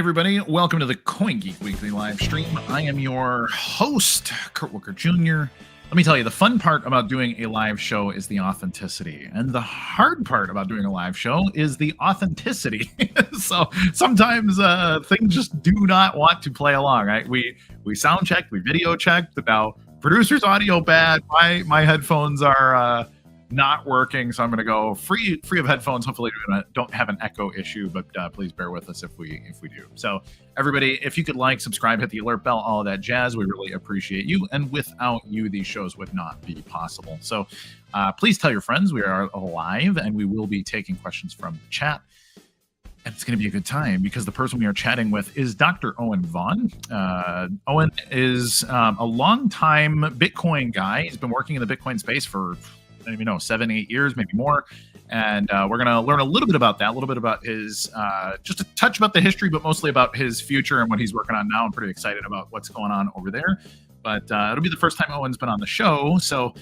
everybody. Welcome to the CoinGeek Weekly Livestream. I am your host, Kurt Wuckert Jr. Let me tell you, the fun part about doing a live show is the authenticity. And the hard part about doing a live show is the authenticity. So sometimes things just do not want to play along, right? We sound checked, we video checked, but now producer's audio bad. My headphones are not working, so I'm going to go free of headphones. Hopefully we don't have an echo issue, but please bear with us if we do. So everybody, if you could like, subscribe, hit the alert bell, all of that jazz, we really appreciate you. And without you, these shows would not be possible. So please tell your friends we are live, and we will be taking questions from the chat. And it's going to be a good time because the person we are chatting with is Dr. Owen Vaughan. Owen is a longtime Bitcoin guy. He's been working in the Bitcoin space for, I don't even know, 7-8 years, maybe more. And we're going to learn a little bit about that, a little bit about his, just a touch about the history, but mostly about his future and what he's working on now. I'm pretty excited about what's going on over there. But it'll be the first time Owen's been on the show. So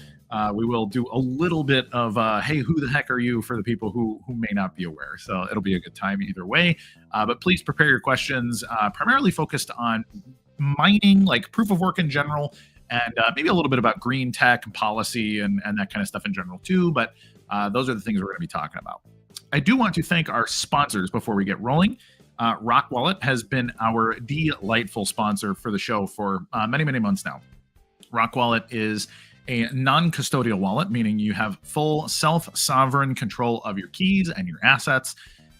we will do a little bit of, hey, who the heck are you, for the people who may not be aware. So it'll be a good time either way. But please prepare your questions, primarily focused on mining, like proof of work in general, and maybe a little bit about green tech and policy and that kind of stuff in general too. But those are the things we're going to be talking about. I do want to thank our sponsors before we get rolling. Rock Wallet has been our delightful sponsor for the show for many, many months now. Rock Wallet is a non-custodial wallet, meaning you have full self-sovereign control of your keys and your assets.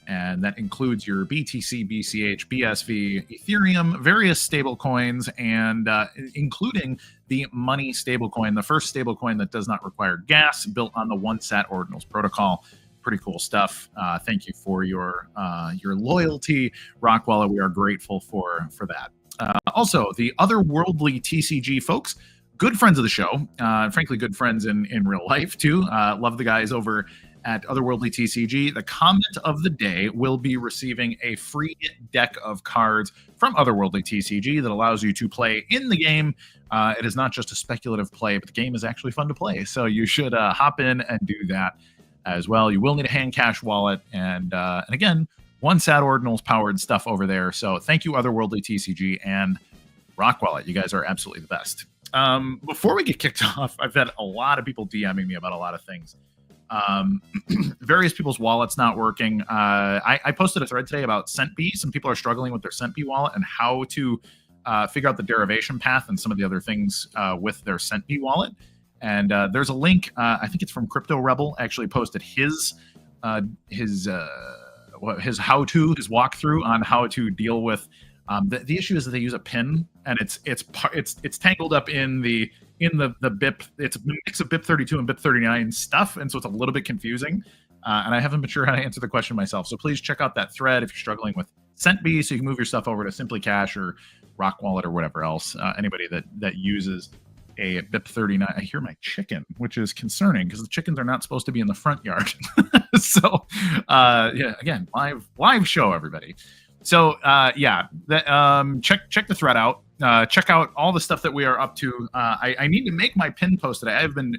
And that includes your BTC, BCH, BSV, Ethereum, various stable coins, and including the money stablecoin, the first stablecoin that does not require gas, built on the one sat ordinals protocol. Pretty cool stuff. Thank you for your loyalty, Rock Wallet. We are grateful for that. Also, the otherworldly TCG folks, good friends of the show, frankly, good friends in real life too. Love the guys over at Otherworldly TCG. The comment of the day will be receiving a free deck of cards from Otherworldly TCG that allows you to play in the game. It is not just a speculative play, but the game is actually fun to play. So you should hop in and do that as well. You will need a hand cash wallet, and again, one sat ordinals powered stuff over there. So thank you, Otherworldly TCG and Rock Wallet. You guys are absolutely the best. Before we get kicked off, I've had a lot of people DMing me about a lot of things. Various people's wallets not working. I posted a thread today about Centbee. Some people are struggling with their Centbee wallet and how to figure out the derivation path and some of the other things with their Centbee wallet. And there's a link. I think it's from Crypto Rebel. Actually posted his how-to, his walkthrough on how to deal with. The issue is that they use a pin, and it's tangled up in the BIP. It's a mix of BIP32 and BIP39 stuff, and so it's a little bit confusing. And I haven't been sure how to answer the question myself. So please check out that thread if you're struggling with Centbee, so you can move your stuff over to Simply Cash or Rock Wallet or whatever else. Anybody that uses a BIP39. I hear my chicken, which is concerning because the chickens are not supposed to be in the front yard. So yeah, again, live show, everybody. So yeah, check the thread out. Check out all the stuff that we are up to. I need to make my pin post today. I've been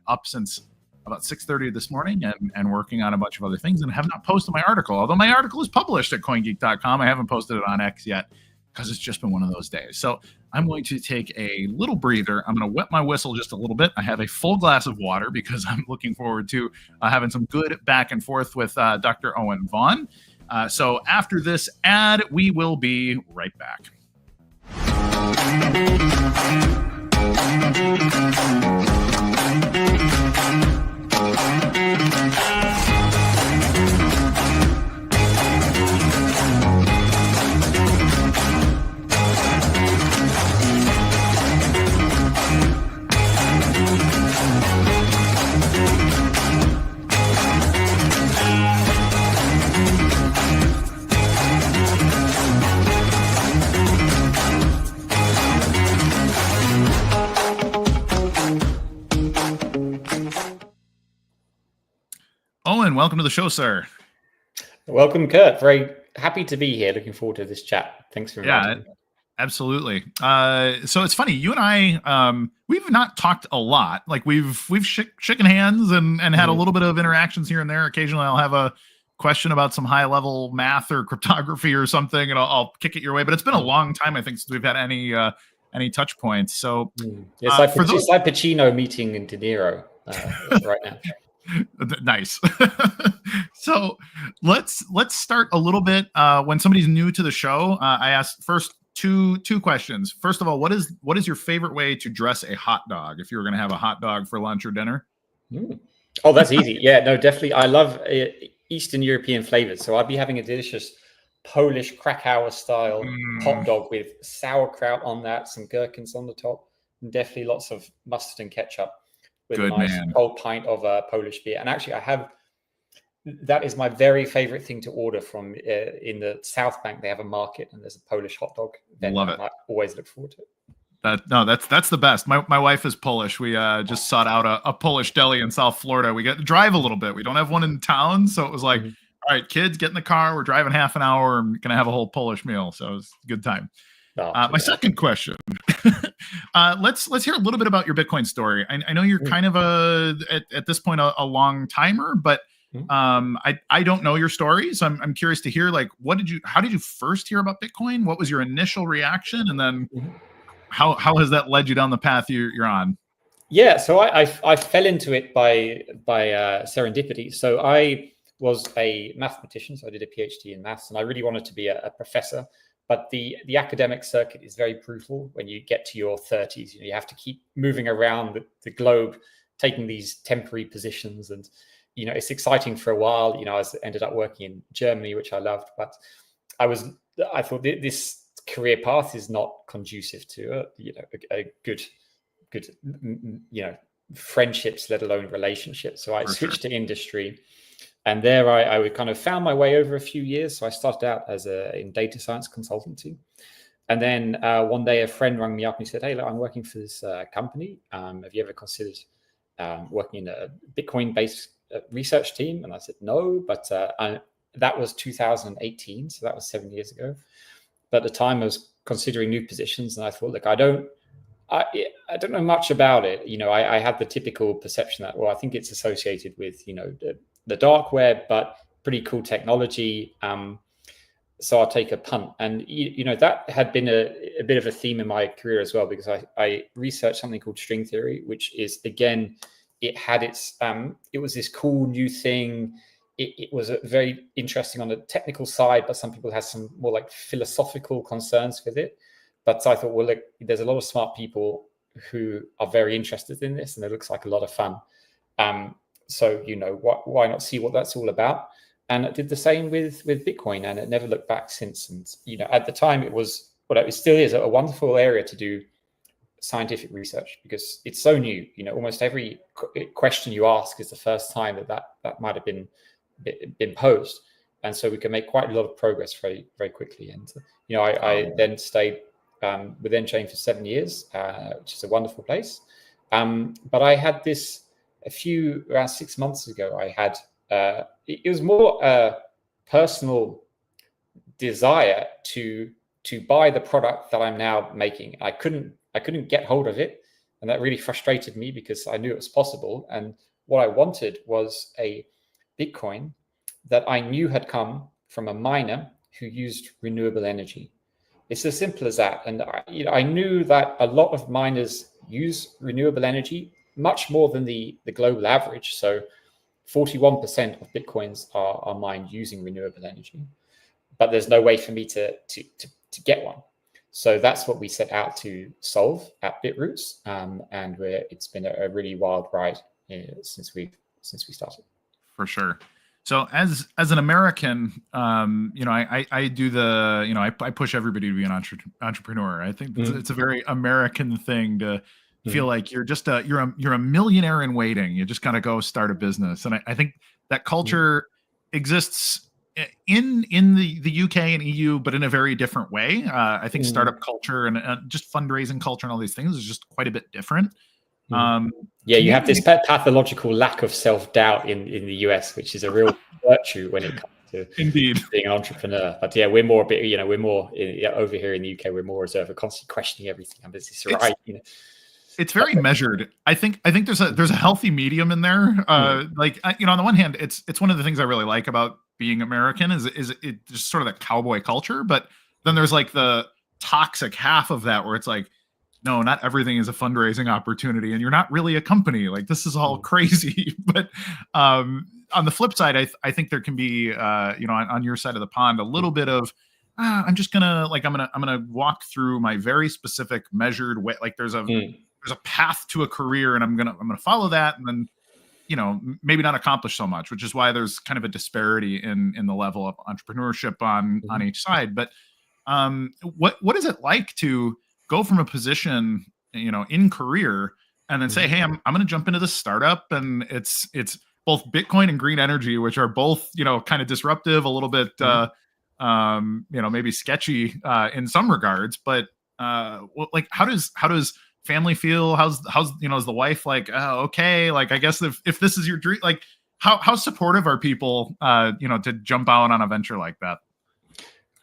up since about 6:30 this morning and working on a bunch of other things, and have not posted my article. Although my article is published at CoinGeek.com, I haven't posted it on X yet because it's just been one of those days. So I'm going to take a little breather. I'm going to wet my whistle just a little bit. I have a full glass of water because I'm looking forward to having some good back and forth with Dr. Owen Vaughan. So after this ad, we will be right back. Owen, welcome to the show, sir. Welcome, Kurt. Very happy to be here. Looking forward to this chat. Thanks for inviting me. Absolutely. So it's funny, you and I, we've not talked a lot. Like we've shaken hands and had a little bit of interactions here and there. Occasionally I'll have a question about some high level math or cryptography or something, and I'll kick it your way. But it's been a long time, I think, since we've had any touch points. So it's like Pacino meeting in De Niro right now. Nice. So let's start a little bit. When somebody's new to the show, I ask first two questions. First of all, what is your favorite way to dress a hot dog if you were going to have a hot dog for lunch or dinner? Oh, that's easy. Yeah, no, definitely. I love Eastern European flavors. So I'd be having a delicious Polish Krakow style hot dog with sauerkraut on that, some gherkins on the top, and definitely lots of mustard and ketchup with a nice cold pint of Polish beer. And actually, that is my very favorite thing to order from in the South Bank. They have a market and there's a Polish hot dog. Love it. I always look forward to it. That's the best. My wife is Polish. We just sought out a Polish deli in South Florida. We get to drive a little bit. We don't have one in town, so it was like, all right, kids, get in the car. We're driving half an hour. I'm gonna have a whole Polish meal, so it was a good time. My second question. Let's hear a little bit about your Bitcoin story. I know you're kind of at this point a long timer, but I don't know your story, so I'm curious to hear how did you first hear about Bitcoin? What was your initial reaction, and then how has that led you down the path you're on? Yeah, so I fell into it by serendipity. So I was a mathematician, so I did a PhD in maths, and I really wanted to be a professor. But the academic circuit is very brutal when you get to your 30s. You have to keep moving around the globe, taking these temporary positions, and it's exciting for a while. I ended up working in Germany, which I loved, but I thought this career path is not conducive to a good friendships, let alone relationships. So I switched to industry. And there I would kind of found my way over a few years. So I started out in data science consultancy. And then one day a friend rang me up and he said, "Hey, look, I'm working for this company. Have you ever considered working in a Bitcoin-based research team?" And I said, "No," but that was 2018. So that was 7 years ago. But at the time I was considering new positions, and I thought, look, I don't know much about it. I had the typical perception that, well, I think it's associated with, the dark web, but pretty cool technology. So I'll take a punt. And, that had been a bit of a theme in my career as well, because I researched something called string theory, which is, again, it had it was this cool new thing. It was very interesting on the technical side, but some people had some more like philosophical concerns with it. But I thought, well, look, there's a lot of smart people who are very interested in this, and it looks like a lot of fun. So, why not see what that's all about? And I did the same with Bitcoin, and it never looked back since. And, at the time it still is a wonderful area to do scientific research, because it's so new. Almost every question you ask is the first time that might have been posed. And so we can make quite a lot of progress very, very quickly. And, I then stayed with nChain for 7 years, which is a wonderful place. But I had this around 6 months ago. I had it was more a personal desire to buy the product that I'm now making. I couldn't get hold of it, and that really frustrated me because I knew it was possible. And what I wanted was a Bitcoin that I knew had come from a miner who used renewable energy. It's as simple as that. And I knew that a lot of miners use renewable energy, much more than the global average. So 41% of Bitcoins are mined using renewable energy, but there's no way for me to get one. So that's what we set out to solve at Bitroots. And it's been a really wild ride since we started. For sure. So as an American, I do I push everybody to be an entrepreneur. I think it's a very American thing to feel like you're just you're a millionaire in waiting. You just gotta go start a business. And I think that culture exists in the UK and EU, but in a very different way. I think startup culture and just fundraising culture and all these things is just quite a bit different. You have this pathological lack of self-doubt in the US, which is a real virtue when it comes to indeed being an entrepreneur. But we're more over here in the UK, we're more reserved, we're constantly questioning everything. And is this right? It's very measured. I think there's a healthy medium in there. On the one hand, it's one of the things I really like about being American is it just sort of that cowboy culture. But then there's like the toxic half of that where it's like, no, not everything is a fundraising opportunity, and you're not really a company. Like, this is all crazy. But on the flip side, I think there can be, on your side of the pond, a little bit of, I'm just gonna I'm gonna walk through my very specific measured way. Like, there's a path to a career, and I'm gonna follow that, and then, maybe not accomplish so much, which is why there's kind of a disparity in the level of entrepreneurship on each side. But what is it like to go from a position, in career, and then say, hey, I'm going to jump into this startup, and it's both Bitcoin and green energy, which are both, kind of disruptive, a little bit, maybe sketchy in some regards, but like, how does family feel? How's is the wife like, oh, okay, like, I guess if this is your dream, like, how supportive are people, to jump out on a venture like that?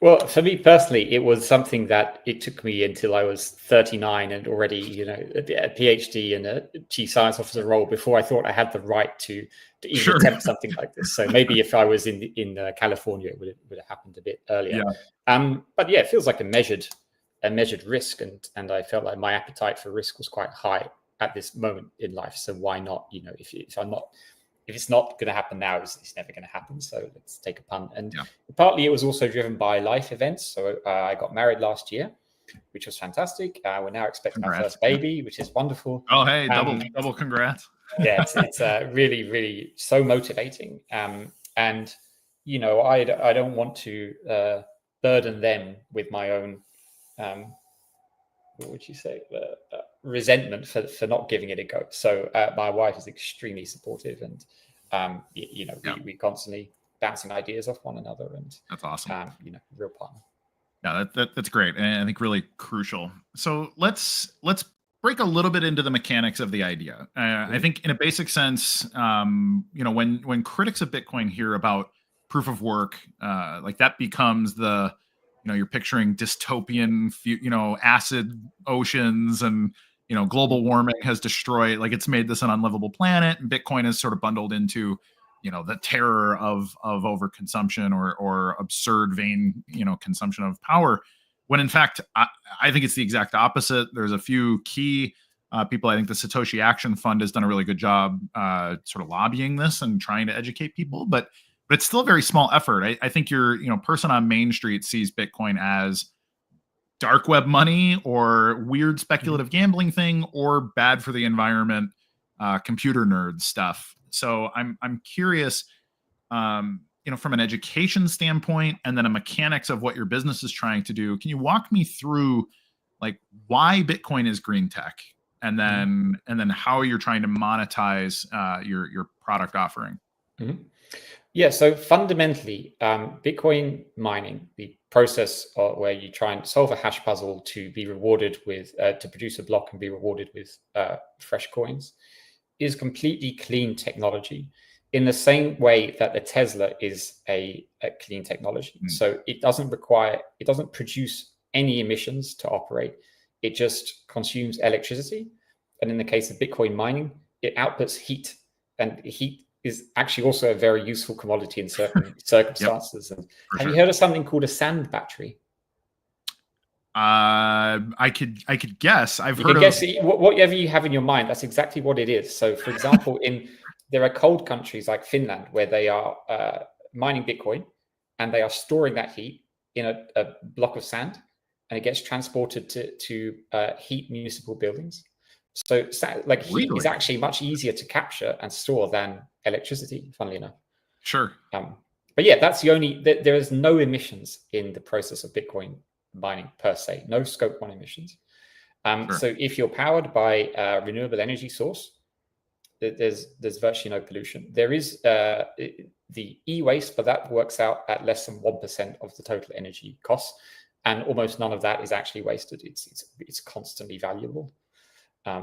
Well, for me personally, it was something that it took me until I was 39 and already, a PhD and a chief science officer role before I thought I had the right to even attempt something like this. So maybe if I was in California, it would have happened a bit earlier. Yeah. But yeah, it feels like a measured risk, and I felt like my appetite for risk was quite high at this moment in life. So why not? If it's not going to happen now, it's never going to happen. So let's take a punt. And partly it was also driven by life events. So I got married last year, which was fantastic. We're now expecting our first baby, which is wonderful. Oh, hey, double congrats. Yeah, it's really, really so motivating. And, I don't want to burden them with my own, what would you say, resentment for not giving it a go. So my wife is extremely supportive, and we constantly bouncing ideas off one another, and that's awesome. Real partner. Yeah, that's great, and I think really crucial. So let's break a little bit into the mechanics of the idea. I think in a basic sense, when critics of Bitcoin hear about proof of work, like, that becomes the you're picturing dystopian, acid oceans, and, global warming has destroyed, like, it's made this an unlivable planet, and Bitcoin is sort of bundled into, the terror of overconsumption or absurd vain, consumption of power. When in fact, I think it's the exact opposite. There's a few key people. I think the Satoshi Action Fund has done a really good job sort of lobbying this and trying to educate people, but it's still a very small effort. I think your person on Main Street sees Bitcoin as dark web money or weird speculative gambling thing or bad for the environment, computer nerd stuff. So I'm curious, from an education standpoint, and then a mechanics of what your business is trying to do. Can you walk me through, like, why Bitcoin is green tech, and then how you're trying to monetize your product offering? Yeah, so fundamentally, Bitcoin mining, the process where you try and solve a hash puzzle to be rewarded with, to produce a block and be rewarded with fresh coins, is completely clean technology, in the same way that the Tesla is a clean technology. So it doesn't produce any emissions to operate. It just consumes electricity. And in the case of Bitcoin mining, it outputs heat, and heat is actually also a very useful commodity in certain circumstances. And have you heard of something called a sand battery? I could guess. I've heard guess whatever you have in your mind. That's exactly what it is. So, for example, there are cold countries like Finland where they are mining Bitcoin, and they are storing that heat in a block of sand, and it gets transported to heat municipal buildings. So, like, heat is actually much easier to capture and store than electricity, funnily enough. Sure. But yeah, that's the only, there is no emissions in the process of Bitcoin mining per se, no scope 1 emissions. Sure. So if you're powered by a renewable energy source, there's virtually no pollution. There is the e-waste, but that works out at less than 1% of the total energy costs, and almost none of that is actually wasted. It's constantly valuable.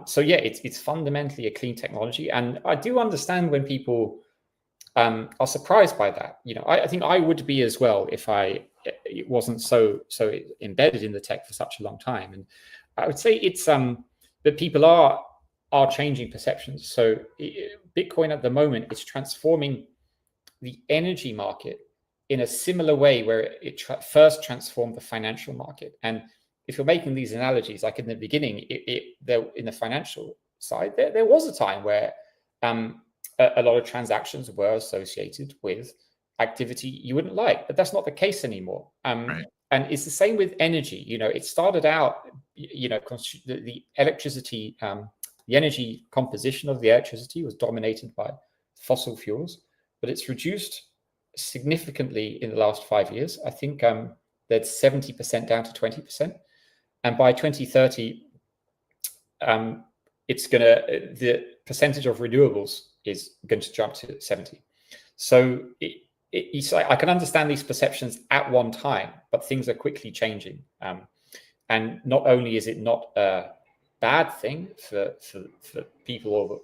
So yeah, it's fundamentally a clean technology, and I do understand when people are surprised by that. I think I would be as well if it wasn't so embedded in the tech for such a long time. And I would say it's that people are changing perceptions. So Bitcoin at the moment is transforming the energy market in a similar way where it first transformed the financial market. And if you're making these analogies, like in the beginning, there in the financial side, there was a time where a lot of transactions were associated with activity you wouldn't like, but that's not the case anymore. Right. And it's the same with energy. It started out, the electricity, the energy composition of the electricity was dominated by fossil fuels, but it's reduced significantly in the last 5 years. I think that's 70% down to 20%. And by 2030, the percentage of renewables is going to jump to 70. So I can understand these perceptions at one time, but things are quickly changing. And not only is it not a bad thing for people or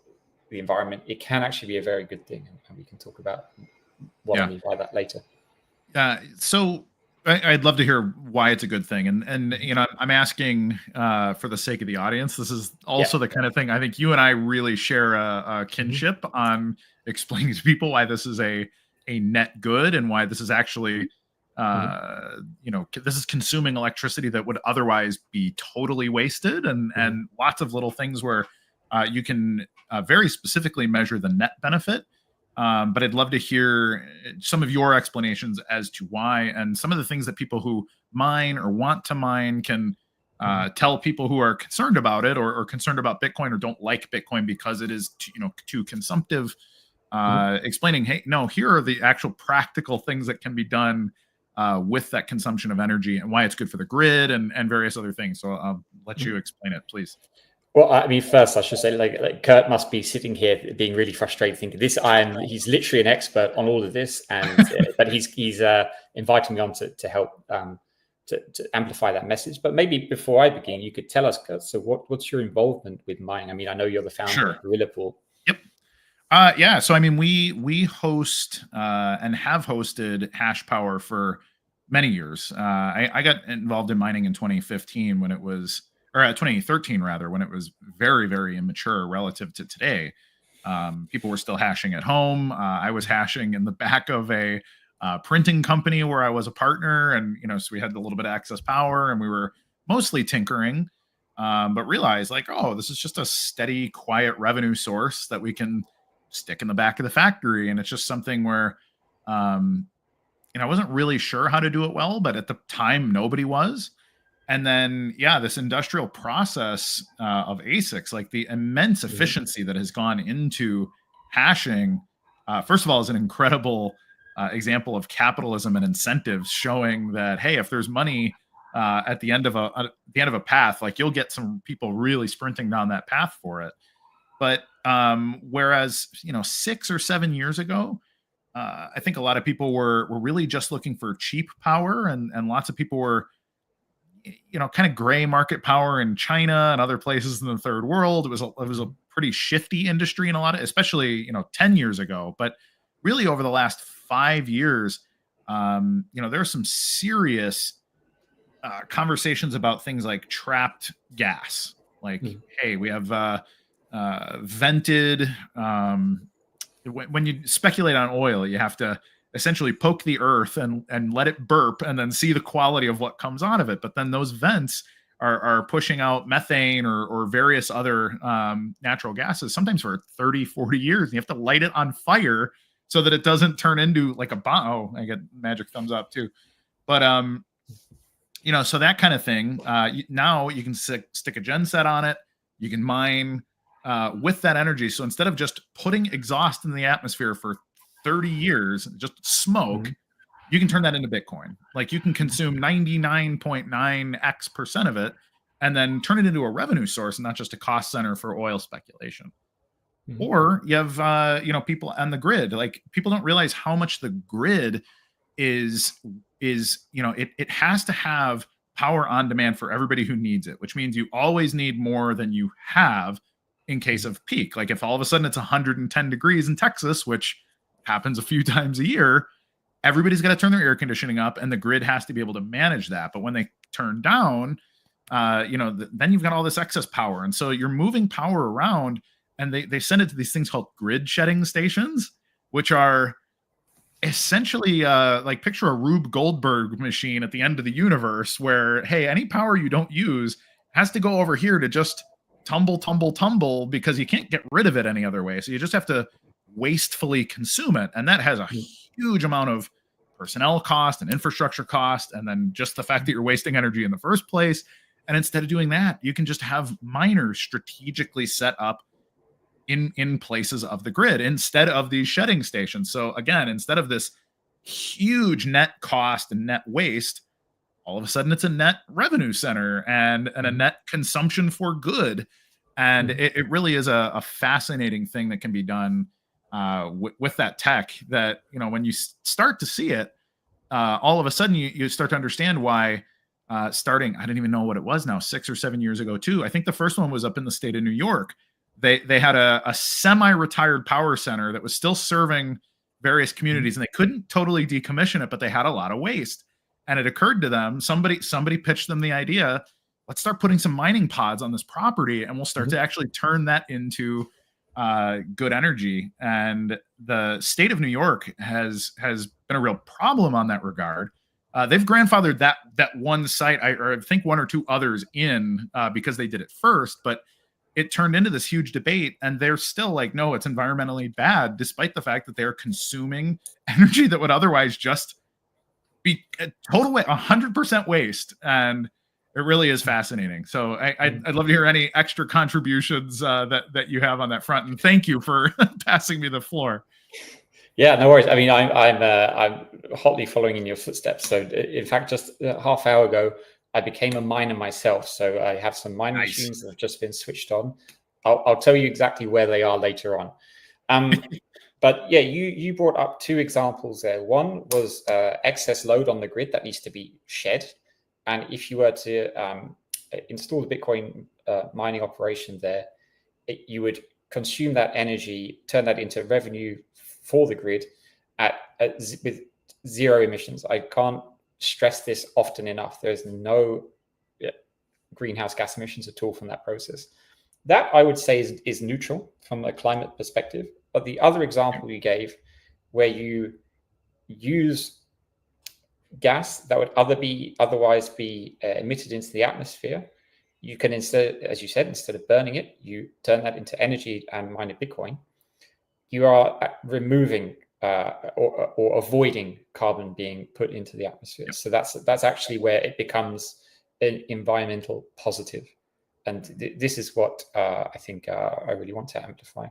the environment, it can actually be a very good thing. And we can talk about what I mean by that later. So I'd love to hear why it's a good thing. And I'm asking for the sake of the audience. This is also the kind of thing I think you and I really share a kinship on explaining to people why this is a net good and why this is actually, this is consuming electricity that would otherwise be totally wasted, and lots of little things where you can very specifically measure the net benefit. But I'd love to hear some of your explanations as to why, and some of the things that people who mine or want to mine can tell people who are concerned about it or concerned about Bitcoin or don't like Bitcoin because it is too consumptive. Explaining, hey, no, here are the actual practical things that can be done with that consumption of energy and why it's good for the grid and various other things. So I'll let you explain it, please. Well, I mean, first I should say, like Kurt must be sitting here being really frustrated, thinking he's literally an expert on all of this, and but he's inviting me on to help to amplify that message. But maybe before I begin, you could tell us, Kurt, so what's your involvement with mining? I mean, I know you're the founder of Gorilla Pool. Yep. So I mean, we host and have hosted hash power for many years. I got involved in mining in 2015 when it was, or 2013 rather, when it was very, very immature relative to today. People were still hashing at home. I was hashing in the back of a printing company where I was a partner, and so we had a little bit of excess power, and we were mostly tinkering, but realized like, oh, this is just a steady, quiet revenue source that we can stick in the back of the factory. And it's just something where, I wasn't really sure how to do it well, but at the time nobody was. And then, this industrial process of ASICs, like the immense efficiency that has gone into hashing, first of all, is an incredible example of capitalism and incentives, showing that, hey, if there's money at the end of a path, like you'll get some people really sprinting down that path for it. But whereas 6 or 7 years ago, I think a lot of people were really just looking for cheap power, and lots of people were kind of gray market power in China and other places in the third world. It was a pretty shifty industry in a lot of, especially 10 years ago. But really over the last 5 years, there are some serious conversations about things like trapped gas. Like, hey, we have vented. When you speculate on oil, you have to essentially poke the earth and let it burp and then see the quality of what comes out of it. But then those vents are pushing out methane or various other natural gases, sometimes for 30, 40 years. And you have to light it on fire so that it doesn't turn into like a bomb. Oh, I get magic thumbs up too. But, so that kind of thing. Now you can stick a gen set on it. You can mine with that energy. So instead of just putting exhaust in the atmosphere for 30 years, just smoke, you can turn that into Bitcoin. Like you can consume 99.9x% of it and then turn it into a revenue source and not just a cost center for oil speculation. Or you have, people on the grid. Like people don't realize how much the grid is, it has to have power on demand for everybody who needs it, which means you always need more than you have in case of peak. Like if all of a sudden it's 110 degrees in Texas, which happens a few times a year, everybody's got to turn their air conditioning up and the grid has to be able to manage that. But when they turn down, then you've got all this excess power. And so you're moving power around, and they send it to these things called grid shedding stations, which are essentially like picture a Rube Goldberg machine at the end of the universe where, hey, any power you don't use has to go over here to just tumble because you can't get rid of it any other way. So you just have to wastefully consume it. And that has a huge amount of personnel cost and infrastructure cost. And then just the fact that you're wasting energy in the first place. And instead of doing that, you can just have miners strategically set up in places of the grid instead of these shedding stations. So again, instead of this huge net cost and net waste, all of a sudden it's a net revenue center and a net consumption for good. And it really is a fascinating thing that can be done with that tech that, you know, when you start to see it, all of a sudden you start to understand why starting, I don't even know what it was now, 6 or 7 years ago too. I think the first one was up in the state of New York. They had a semi-retired power center that was still serving various communities, and they couldn't totally decommission it, but they had a lot of waste. And it occurred to them, somebody pitched them the idea, let's start putting some mining pods on this property, and we'll start to actually turn that into good energy. And the state of New York has been a real problem on that regard. They've grandfathered that one site, or I think one or two others in because they did it first, but it turned into this huge debate, and they're still like, no, it's environmentally bad, despite the fact that they're consuming energy that would otherwise just be a total 100% waste. And it really is fascinating. So I'd love to hear any extra contributions that you have on that front. And thank you for passing me the floor. Yeah, no worries. I mean, I'm hotly following in your footsteps. So in fact, just a half hour ago, I became a miner myself. So I have some mining machines that have just been switched on. I'll tell you exactly where they are later on. But yeah, you brought up two examples there. One was excess load on the grid that needs to be shed. And if you were to install the Bitcoin mining operation there, you would consume that energy, turn that into revenue for the grid with zero emissions. I can't stress this often enough. There's no greenhouse gas emissions at all from that process. That I would say is neutral from a climate perspective. But the other example you gave, where you use gas that would otherwise be emitted into the atmosphere, you can instead, as you said, instead of burning it, you turn that into energy and mine a Bitcoin. You are removing or avoiding carbon being put into the atmosphere. So that's actually where it becomes an environmental positive. And this is what I think I really want to amplify.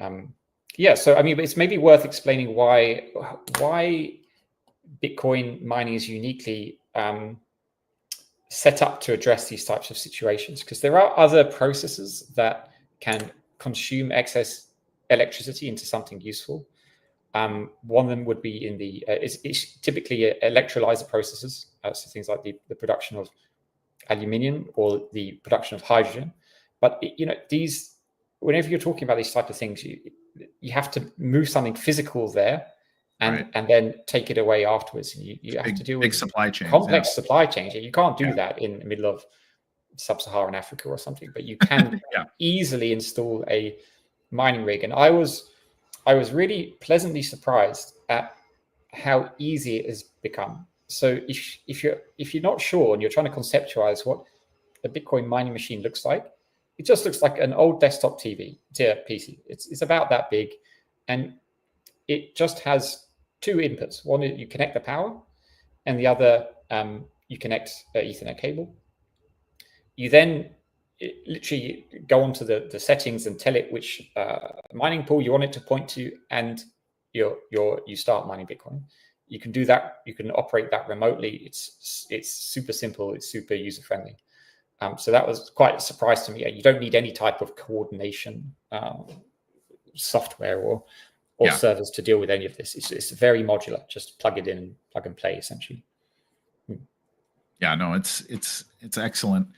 So I mean, it's maybe worth explaining why Bitcoin mining is uniquely set up to address these types of situations, because there are other processes that can consume excess electricity into something useful. One of them would be in the it's typically electrolyzer processes, so things like the production of aluminium or the production of hydrogen. But these, whenever you're talking about these type of things, you have to move something physical there, and then take it away afterwards. And you have to deal with supply chains, complex supply chains. You can't do that in the middle of sub-Saharan Africa or something, but you can easily install a mining rig. And I was really pleasantly surprised at how easy it has become. So if you're not sure and you're trying to conceptualize what a Bitcoin mining machine looks like, it just looks like an old desktop PC. It's about that big, and it just has two inputs. One is you connect the power, and the other you connect Ethernet cable. You then literally go onto the settings and tell it which mining pool you want it to point to, and you start mining Bitcoin. You can do that. You can operate that remotely. It's super simple. It's super user friendly. So that was quite a surprise to me. You don't need any type of coordination software or servers to deal with any of this. It's very modular. Just plug it in, plug and play, essentially. Yeah, no, it's excellent.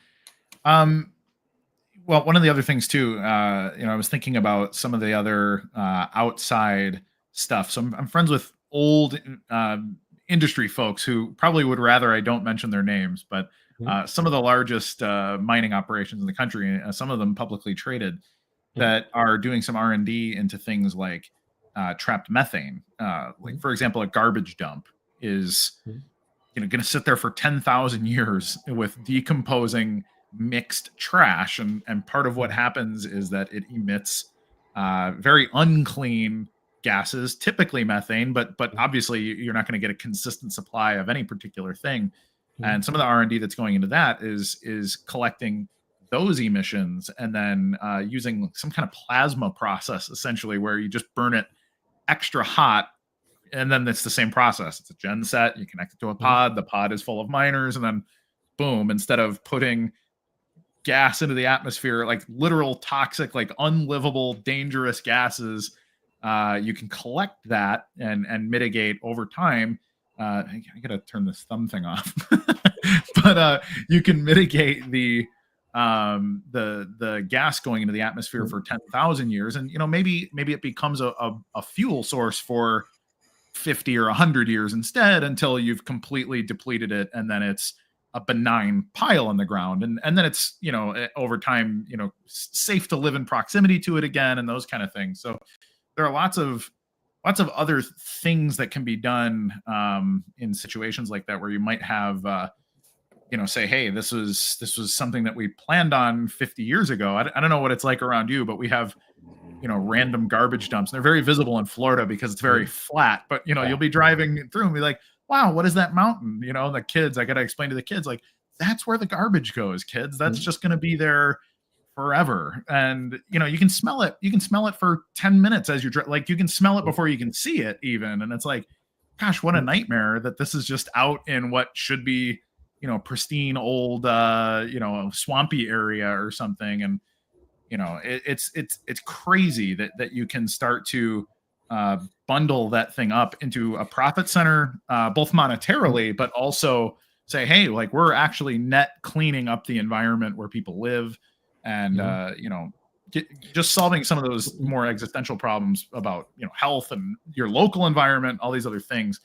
Well, one of the other things too, I was thinking about some of the other outside stuff. So I'm friends with old industry folks who probably would rather I don't mention their names, but some of the largest mining operations in the country, some of them publicly traded, that are doing some R&D into things like trapped methane. Like for example, a garbage dump is going to sit there for 10,000 years with decomposing mixed trash, and part of what happens is that it emits very unclean gases, typically methane, but obviously you're not going to get a consistent supply of any particular thing. And some of the R&D that's going into that is collecting those emissions and then using some kind of plasma process, essentially, where you just burn it extra hot, and then it's the same process. It's a gen set. You connect it to a pod. The pod is full of miners, and then boom, instead of putting gas into the atmosphere, like literal toxic, like unlivable, dangerous gases, you can collect that and mitigate over time. I gotta turn this thumb thing off, but you can mitigate the gas going into the atmosphere for 10,000 years, and maybe it becomes a fuel source for 50 or 100 years instead, until you've completely depleted it, and then it's a benign pile on the ground, and then it's over time safe to live in proximity to it again, and those kind of things. So there are lots of other things that can be done in situations like that, where you might have say, hey, this was something that we planned on 50 years ago. I don't know what it's like around you, but we have random garbage dumps. They're very visible in Florida because it's very flat, but you'll be driving through and be like, wow, what is that mountain? The kids, I got to explain to the kids, like, that's where the garbage goes, kids. That's just going to be there forever. And you can smell it. You can smell it for 10 minutes as you're like, you can smell it before you can see it even. And it's like, gosh, what a nightmare that this is just out in what should be, pristine old, swampy area or something. And, it's crazy that you can start to bundle that thing up into a profit center, both monetarily, but also say, hey, like, we're actually net cleaning up the environment where people live, and just solving some of those more existential problems about health and your local environment, all these other things.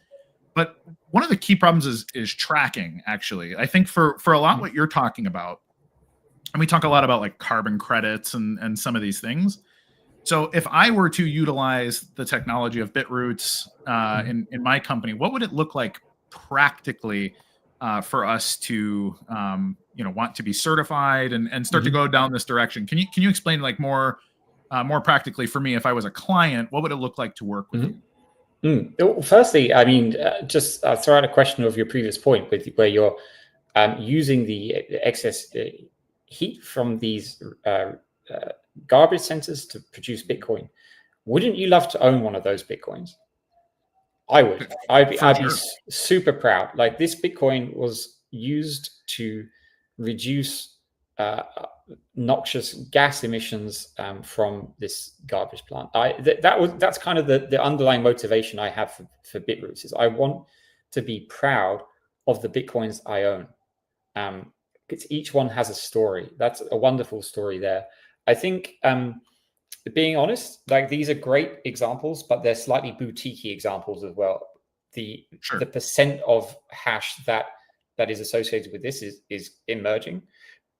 But one of the key problems is tracking. Actually, I think for a lot what you're talking about, and we talk a lot about like carbon credits and some of these things. So if I were to utilize the technology of Bitroots in my company, what would it look like practically for us to want to be certified and start to go down this direction? Can you explain like more practically for me, if I was a client, what would it look like to work with you? Well, firstly, I mean, just throw out a question of your previous point where you're using the excess heat from these garbage centers to produce Bitcoin. Wouldn't you love to own one of those Bitcoins? I would. I'd be super proud. Like, this Bitcoin was used to reduce noxious gas emissions from this garbage plant. That's kind of the underlying motivation I have for Bitroots, is I want to be proud of the Bitcoins I own. Because each one has a story. That's a wonderful story there. I think, being honest, like, these are great examples, but they're slightly boutique-y examples as well. The percent of hash that is associated with this is emerging.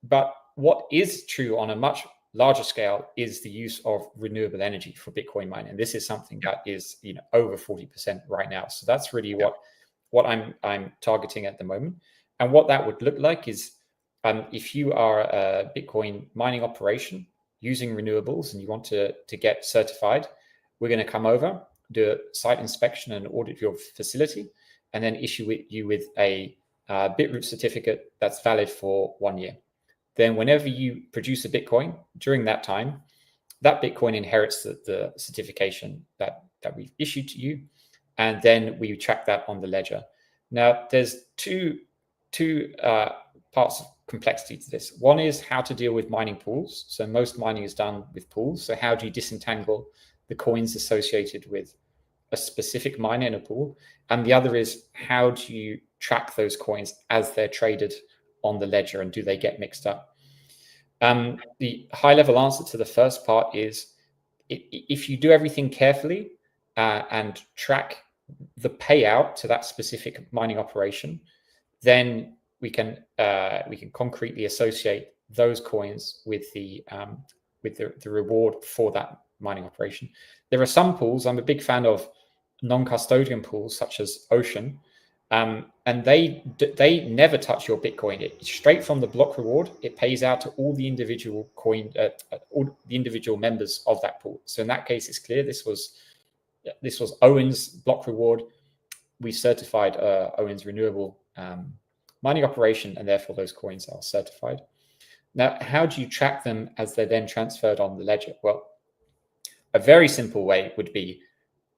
But what is true on a much larger scale is the use of renewable energy for Bitcoin mining. And this is something that is over 40% right now. So that's really what I'm targeting at the moment. And what that would look like is, if you are a Bitcoin mining operation using renewables and you want to get certified, we're going to come over, do a site inspection and audit your facility, and then issue you with a Bitroot certificate that's valid for 1 year. Then whenever you produce a Bitcoin during that time, that Bitcoin inherits the certification that we've issued to you, and then we track that on the ledger. Now, there's two parts of complexity to this. One is how to deal with mining pools. So most mining is done with pools. So how do you disentangle the coins associated with a specific miner in a pool? And the other is, how do you track those coins as they're traded on the ledger, and do they get mixed up? The high level answer to the first part is, if you do everything carefully and track the payout to that specific mining operation, then we can concretely associate those coins with the reward for that mining operation. There are some pools. I'm a big fan of non-custodian pools such as Ocean, and they never touch your Bitcoin. It's straight from the block reward. It pays out to all the individual all the individual members of that pool. So in that case, it's clear this was Owen's block reward. We certified Owen's renewable mining operation, and therefore those coins are certified. Now, how do you track them as they're then transferred on the ledger? Well, a very simple way would be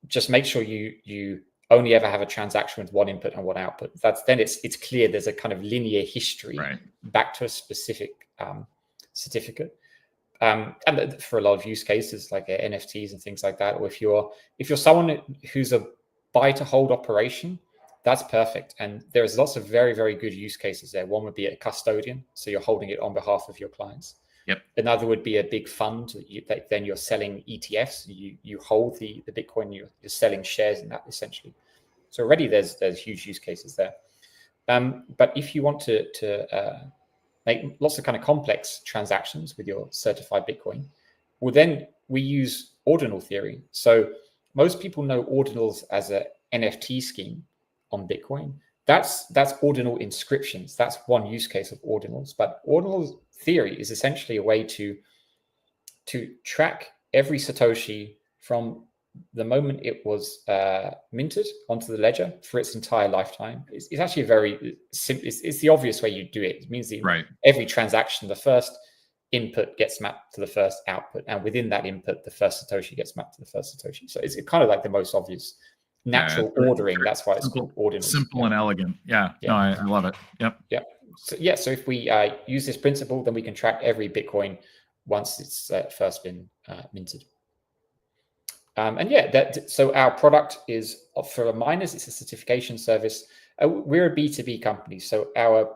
just make sure you only ever have a transaction with one input and one output. Then it's clear there's a kind of linear history back to a specific certificate. And for a lot of use cases like NFTs and things like that, or if you're someone who's a buy to hold operation, that's perfect. And there's lots of very, very good use cases there. One would be a custodian, so you're holding it on behalf of your clients. Yep. Another would be a big fund that then you're selling ETFs. You hold the Bitcoin, you're selling shares in that essentially. So already there's huge use cases there. But if you want to make lots of kind of complex transactions with your certified Bitcoin, well, then we use ordinal theory. So most people know ordinals as a NFT scheme on Bitcoin. That's ordinal inscriptions. That's one use case of ordinals. But ordinal theory is essentially a way to track every Satoshi from the moment it was minted onto the ledger for its entire lifetime. It's actually a very simple. It's the obvious way you do it. It means that every transaction, the first input gets mapped to the first output, and within that input, the first Satoshi gets mapped to the first Satoshi. So it's kind of like the most obvious natural ordering. That's why it's called ordinal. Simple and elegant. Yeah. No, I love it. Yep. So if we use this principle, then we can track every Bitcoin once it's first been minted. So our product is for miners. It's a certification service. We're a B2B company, so our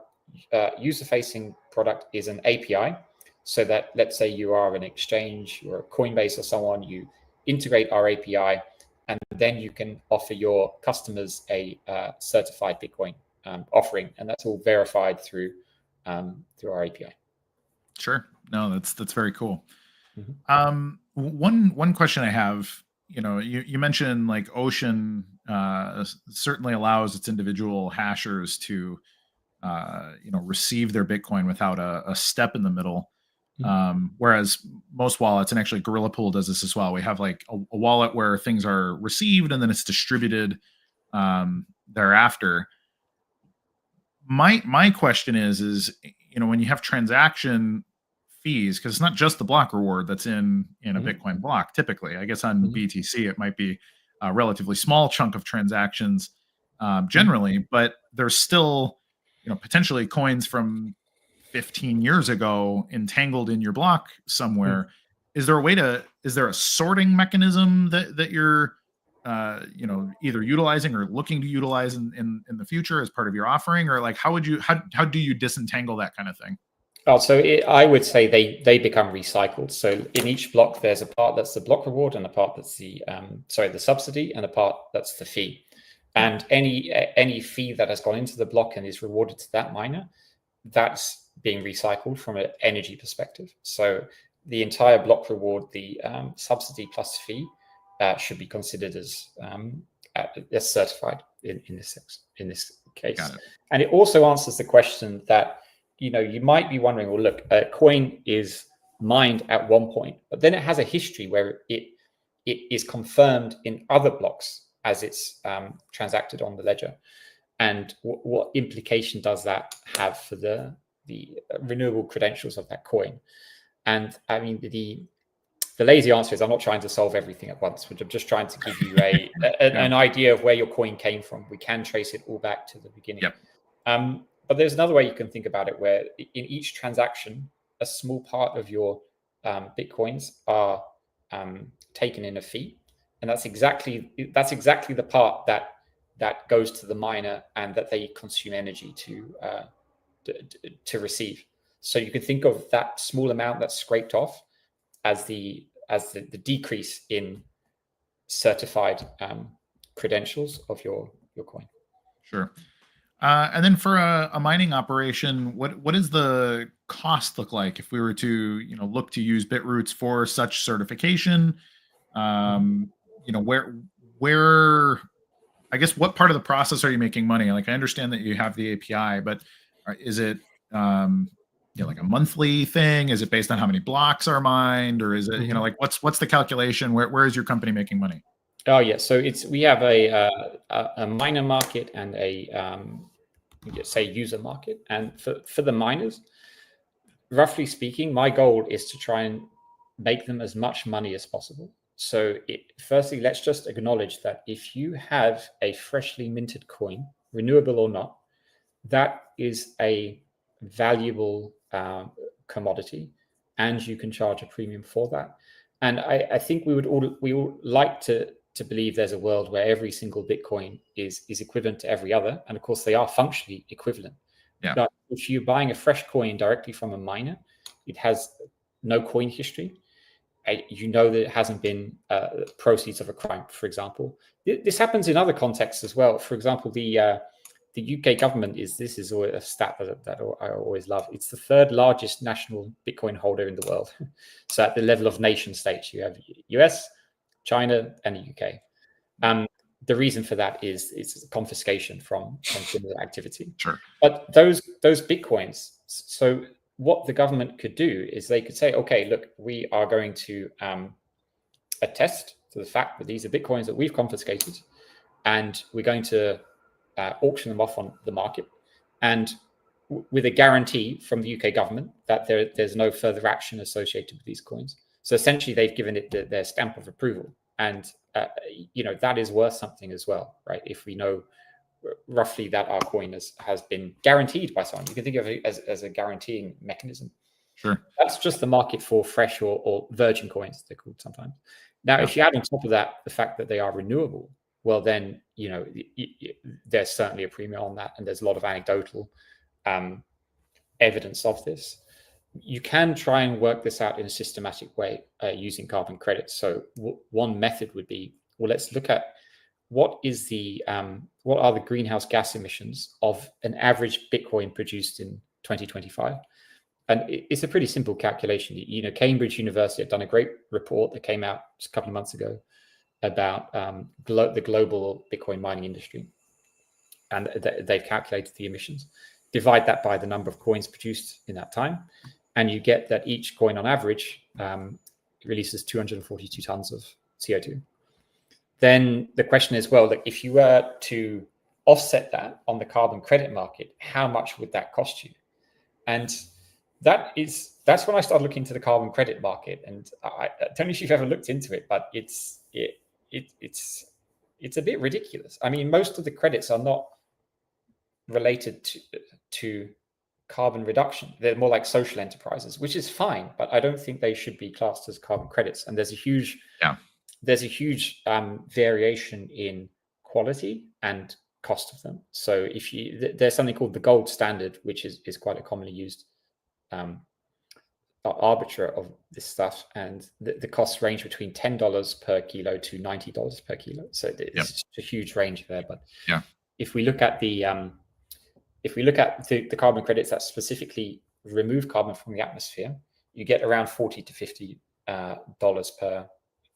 user-facing product is an API. So that, let's say you are an exchange or a Coinbase or someone, you integrate our API, and then you can offer your customers a certified Bitcoin offering, and that's all verified through our API. Sure. No, that's very cool. Mm-hmm. One question I have, you mentioned like Ocean certainly allows its individual hashers to receive their Bitcoin without a step in the middle. Whereas most wallets, and actually Gorilla Pool does this as well, we have like a wallet where things are received and then it's distributed thereafter. My question is when you have transaction fees, because it's not just the block reward that's in a Bitcoin block. Typically, I guess on BTC it might be a relatively small chunk of transactions generally, but there's still potentially coins from 15 years ago entangled in your block somewhere. Is there a sorting mechanism that you're either utilizing or looking to utilize in the future as part of your offering, or like how do you disentangle that kind of thing? Oh, so I would say they become recycled. So in each block, there's a part that's the block reward and a part that's the subsidy, and a part that's the fee. And any fee that has gone into the block and is rewarded to that miner, that's being recycled from an energy perspective. So the entire block reward, the subsidy plus fee, should be considered as certified in this case. And it also answers the question that you might be wondering, well, look, a coin is mined at one point, but then it has a history where it is confirmed in other blocks as it's transacted on the ledger. And what implication does that have for the renewable credentials of that coin? And I mean, the lazy answer is I'm not trying to solve everything at once, but I'm just trying to give you an idea of where your coin came from. We can trace it all back to the beginning. Yep. But there's another way you can think about it, where in each transaction, a small part of your Bitcoins are taken in a fee. And that's exactly the part that goes to the miner and that they consume energy to receive. So you can think of that small amount that's scraped off as the decrease in certified credentials of your coin. Sure. And then for a mining operation, what does the cost look like if we were to look to use Bitroots for such certification? Where I guess what part of the process are you making money? Like, I understand that you have the API, but is it like a monthly thing? Is it based on how many blocks are mined, or is it like what's the calculation? Where is your company making money? Oh yeah, so we have a miner market and a say user market, and for the miners, roughly speaking, my goal is to try and make them as much money as possible. So firstly, let's just acknowledge that if you have a freshly minted coin, renewable or not, that is a valuable commodity, and you can charge a premium for that. And I think we would like to believe there's a world where every single Bitcoin is equivalent to every other, and of course they are functionally equivalent. Yeah. But if you're buying a fresh coin directly from a miner, it has no coin history. You know that it hasn't been proceeds of a crime, for example. This happens in other contexts as well. For example, the UK government this is a stat that I always love. It's the third largest national Bitcoin holder in the world. So at the level of nation states, you have US, China, and the UK. The reason for that is confiscation from criminal activity. Sure. But those Bitcoins, so what the government could do is they could say, okay, look, we are going to attest to the fact that these are Bitcoins that we've confiscated, and we're going to auction them off on the market, and with a guarantee from the UK government that there's no further action associated with these coins. So essentially, they've given it their stamp of approval, and that is worth something as well, right? If we know roughly that our coin has been guaranteed by someone, you can think of it as a guaranteeing mechanism. Sure. That's just the market for fresh or virgin coins, they're called sometimes. Now, if you add on top of that the fact that they are renewable, well, then there's certainly a premium on that, and there's a lot of anecdotal evidence of this. You can try and work this out in a systematic way using carbon credits. So one method would be, well, let's look at what are the greenhouse gas emissions of an average Bitcoin produced in 2025. And it's a pretty simple calculation. Cambridge University have done a great report that came out just a couple of months ago about the global Bitcoin mining industry. And they've calculated the emissions. Divide that by the number of coins produced in that time, and you get that each coin on average releases 242 tons of CO2. Then the question is, well, if you were to offset that on the carbon credit market, how much would that cost you? And that's when I started looking into the carbon credit market. And I don't know if you've ever looked into it, but it's a bit ridiculous. I mean, most of the credits are not related to carbon reduction. They're more like social enterprises, which is fine, but I don't think they should be classed as carbon credits. And there's a huge variation in quality and cost of them. So there's something called the gold standard, which is quite a commonly used arbiter of this stuff, and the costs range between $10 per kilo to $90 per kilo. So it's a huge range there. But if we look at the carbon credits that specifically remove carbon from the atmosphere, you get around $40 to $50 per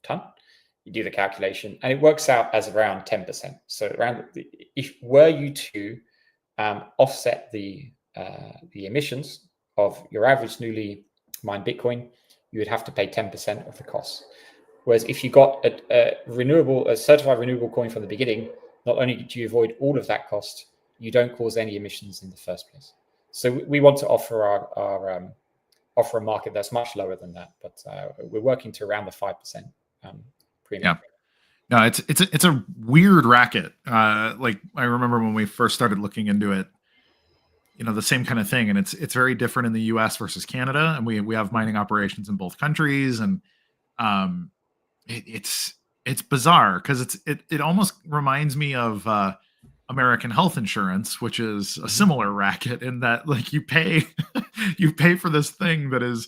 ton. You do the calculation, and it works out as around 10%. So if were you to offset the emissions of your average newly mined Bitcoin, you would have to pay 10% of the costs. Whereas if you got a certified renewable coin from the beginning, not only do you avoid all of that cost, you don't cause any emissions in the first place. So we want to offer offer a market that's much lower than that, but we're working to around the 5% premium. No, it's a weird racket. Like I remember when we first started looking into it, the same kind of thing, and it's very different in the US versus Canada, and we have mining operations in both countries, and it's bizarre because it almost reminds me of American health insurance, which is a similar racket in that like you pay for this thing that is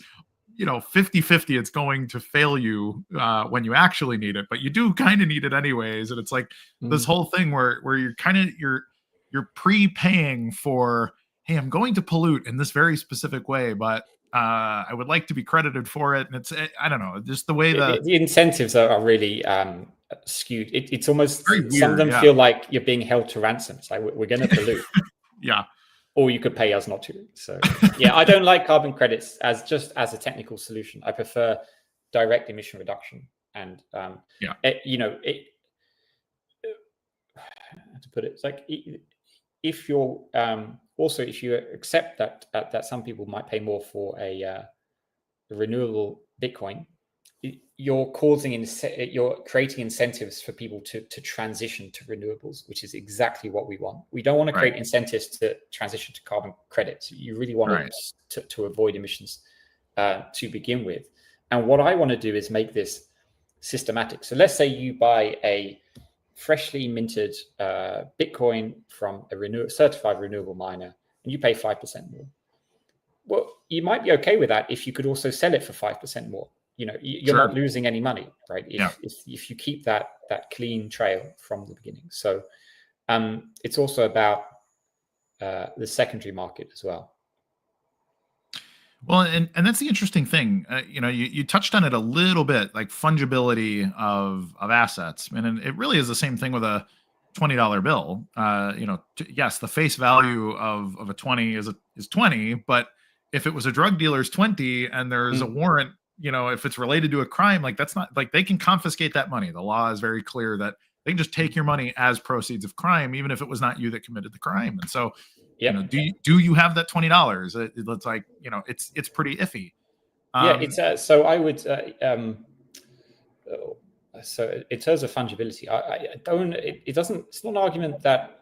50-50 it's going to fail you when you actually need it, but you do kind of need it anyways. And it's like this whole thing where you're prepaying for, hey, I'm going to pollute in this very specific way, but I would like to be credited for it. And it's, I don't know, just the way the incentives are really skewed. It's almost very weird, some of them feel like you're being held to ransom. It's like, we're going to pollute. Yeah. Or you could pay us not to. So yeah, I don't like carbon credits as a technical solution. I prefer direct emission reduction. And how to put it, it's like, if you're also, if you accept that some people might pay more for a renewable Bitcoin, you're creating incentives for people to transition to renewables, which is exactly what we want. We don't want to create incentives to transition to carbon credits. You really want to avoid emissions to begin with. And what I want to do is make this systematic. So let's say you buy a freshly minted Bitcoin from a certified renewable miner, and you pay 5% more. Well, you might be okay with that if you could also sell it for 5% more. You're not losing any money, right? If you keep that clean trail from the beginning. So it's also about the secondary market as well. Well, and that's the interesting thing. You touched on it a little bit, like fungibility of assets, and it really is the same thing with a $20 bill. Yes, the face value of a 20 is 20, but if it was a drug dealer's 20 and there's a warrant, if it's related to a crime, like that's not, like they can confiscate that money. The law is very clear that they can just take your money as proceeds of crime, even if it was not you that committed the crime. And so, do you have that $20? It's like, it's pretty iffy. It's so I would so in terms of fungibility, I don't. It doesn't. It's not an argument that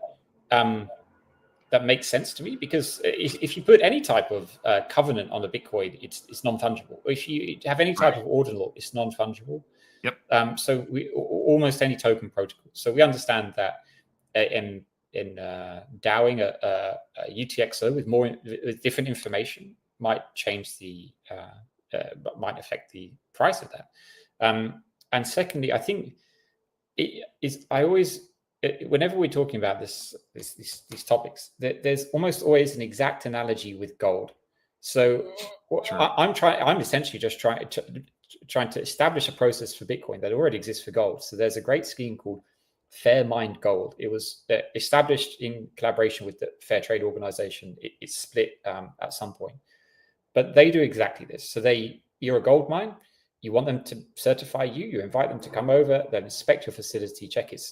that makes sense to me, because if you put any type of covenant on a Bitcoin, it's non-fungible. If you have any type of ordinal, it's non-fungible. Yep. So we almost any token protocol. So we understand that in DAOing a UTXO with different information might change might affect the price of that. And secondly, I think whenever we're talking about these topics, there's almost always an exact analogy with gold. So I'm essentially just trying to establish a process for Bitcoin that already exists for gold. So there's a great scheme called Fair Mind Gold. It was established in collaboration with the Fair Trade Organization. It's split at some point, but they do exactly this. So you're a gold mine. You want them to certify you. You invite them to come over. They'll inspect your facility, check it's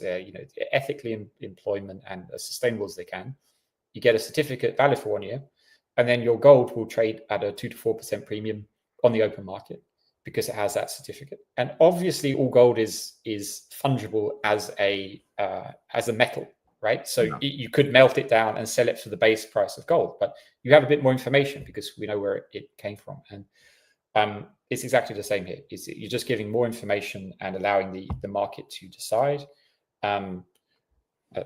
ethically employment and as sustainable as they can. You get a certificate valid for 1 year, and then your gold will trade at a 2 to 4% premium on the open market because it has that certificate. And obviously, all gold is fungible as a metal, right? So you could melt it down and sell it for the base price of gold, but you have a bit more information because we know where it came from. And it's exactly the same here. You're just giving more information and allowing the market to decide.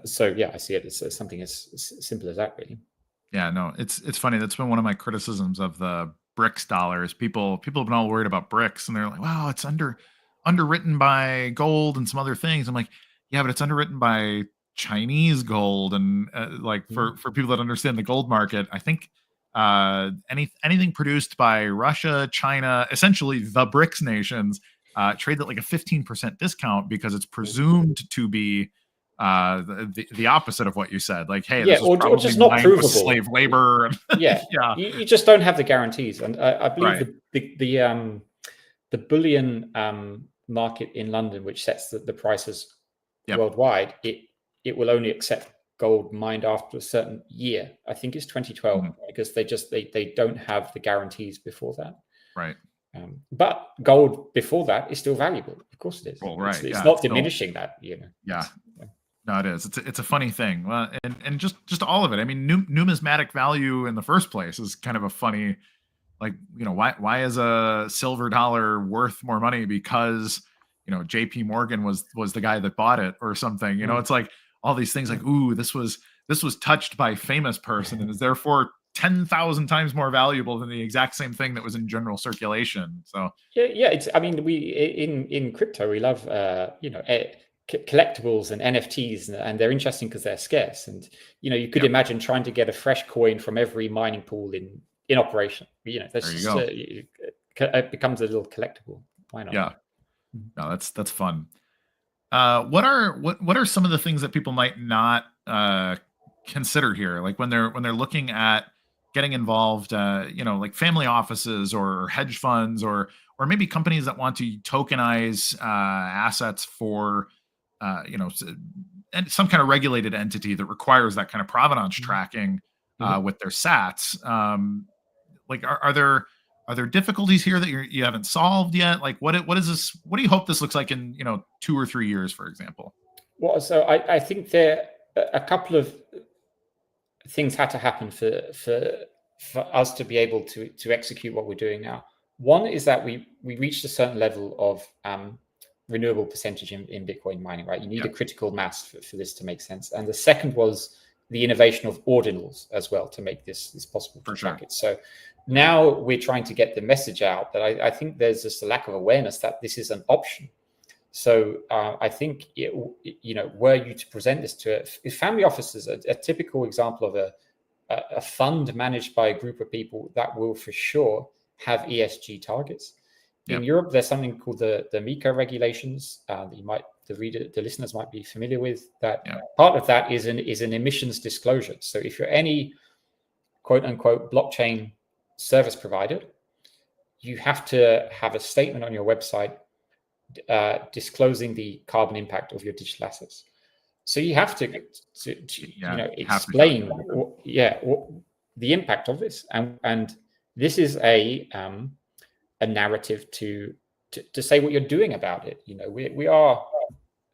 So yeah, I see it as something as simple as that, really. Yeah, no, it's funny. That's been one of my criticisms of the BRICS dollars. People have been all worried about BRICS, and they're like, "Wow, it's underwritten by gold and some other things." I'm like, "Yeah, but it's underwritten by Chinese gold." And for people that understand the gold market, I think anything produced by Russia, China, essentially the BRICS nations, trade at like a 15% discount because it's presumed to be the opposite of what you said. Like, hey, this is or just not provable. Slave labor. Yeah. You just don't have the guarantees. And I believe the bullion market in London, which sets the prices worldwide, it will only accept gold mined after a certain year. I think it's 2012 because they don't have the guarantees before that. Right. But gold before that is still valuable. Of course it is. Well, right. It's not diminishing that, Yeah. No, it is. It's a funny thing. Well, and just all of it. I mean, numismatic value in the first place is kind of a funny, like, why is a silver dollar worth more money because JP Morgan was the guy that bought it or something. It's like all these things like, ooh, this was touched by a famous person and is therefore 10,000 times more valuable than the exact same thing that was in general circulation. So we in crypto we love collectibles and NFTs, and they're interesting because they're scarce. And you could imagine trying to get a fresh coin from every mining pool in in operation. That's There you just it becomes a little collectible. Why not? Yeah, no, that's fun. What are some of the things that people might not consider here, like when they're looking at getting involved, like family offices or hedge funds or maybe companies that want to tokenize assets for and some kind of regulated entity that requires that kind of provenance tracking with their sats. Like, are there difficulties here that you haven't solved yet? Like, what is this? What do you hope this looks like in 2 or 3 years, for example? Well, so I think there a couple of things had to happen for us to be able to execute what we're doing now. One is that we reached a certain level of renewable percentage in Bitcoin mining, right? You need a critical mass for this to make sense. And the second was the innovation of ordinals as well to make this possible to track it. So now we're trying to get the message out that I think there's just a lack of awareness that this is an option. So I think, were you to present this to family offices, a typical example of a fund managed by a group of people that will for sure have ESG targets. In Europe, there's something called the MiCA regulations that the listeners might be familiar with. That part of that is an emissions disclosure. So if you're any quote unquote blockchain service provider, you have to have a statement on your website disclosing the carbon impact of your digital assets. So you have to explain what the impact of this, and this is a narrative to say what you're doing about it. We are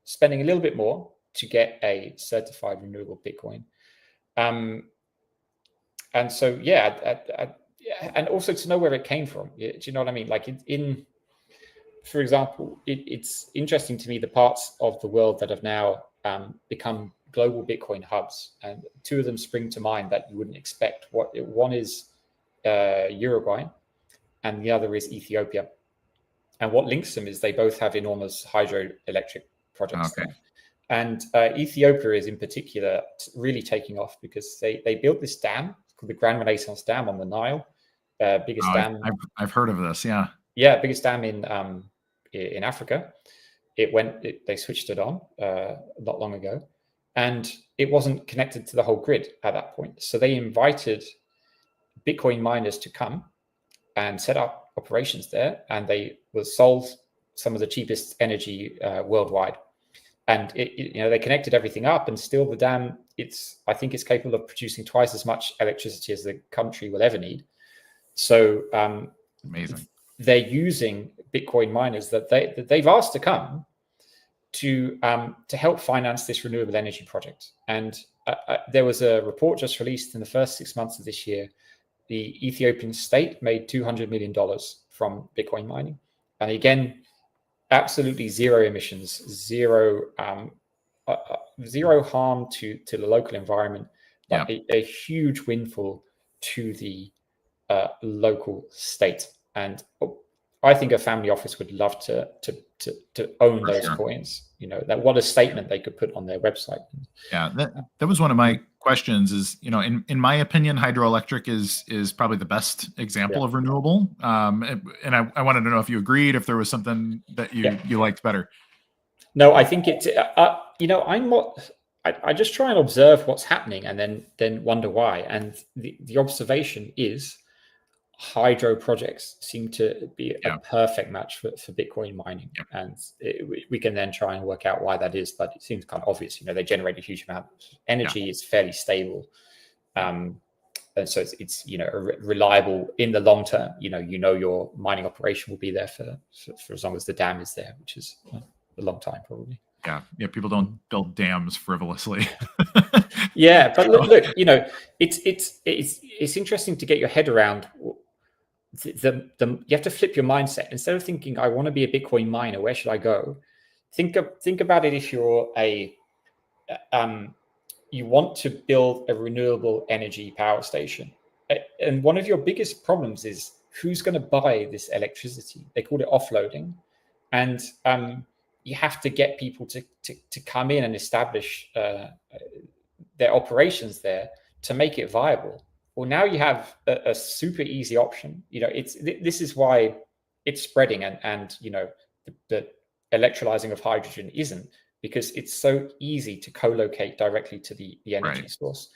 spending a little bit more to get a certified renewable Bitcoin, and so and also to know where it came from. Do you know what I mean? Like for example, it's interesting to me the parts of the world that have now become global Bitcoin hubs, and two of them spring to mind that you wouldn't expect. One is Uruguay, and the other is Ethiopia. And what links them is they both have enormous hydroelectric projects there. And Ethiopia is in particular really taking off because they built this dam called the Grand Renaissance Dam on the Nile, biggest dam. I've heard of this, Yeah, biggest dam in Africa. They switched it on not long ago, and it wasn't connected to the whole grid at that point. So they invited Bitcoin miners to come and set up operations there, and they will solve some of the cheapest energy worldwide. And they connected everything up, and still the dam, I think it's capable of producing twice as much electricity as the country will ever need. So amazing. They're using Bitcoin miners that they've asked to come to help finance this renewable energy project. And there was a report just released in the first 6 months of this year. The Ethiopian state made $200 million from Bitcoin mining. And again, absolutely zero emissions, zero harm to the local environment, but a huge windfall to the local state. And I think a family office would love to own those coins. That what a statement they could put on their website. Yeah, that was one of my questions. Is in my opinion, hydroelectric is probably the best example of renewable. And I wanted to know if you agreed, if there was something that you liked better. No, I think it's I'm not. I just try and observe what's happening and then wonder why. And the observation is, hydro projects seem to be a perfect match for Bitcoin mining. And we can then try and work out why that is, but it seems kind of obvious. They generate a huge amount of energy. It's fairly stable. And so it's reliable in the long term. Your mining operation will be there for as long as the dam is there, which is a long time probably. Yeah. People don't build dams frivolously. But look, it's interesting to get your head around. You have to flip your mindset. Instead of thinking, I want to be a Bitcoin miner, where should I go? Think about it. If you're you want to build a renewable energy power station, and one of your biggest problems is who's going to buy this electricity. They call it offloading, and you have to get people to come in and establish their operations there to make it viable. well, now you have a super easy option. This is why it's spreading, and the electrolyzing of hydrogen isn't, because it's so easy to co-locate directly to the energy source.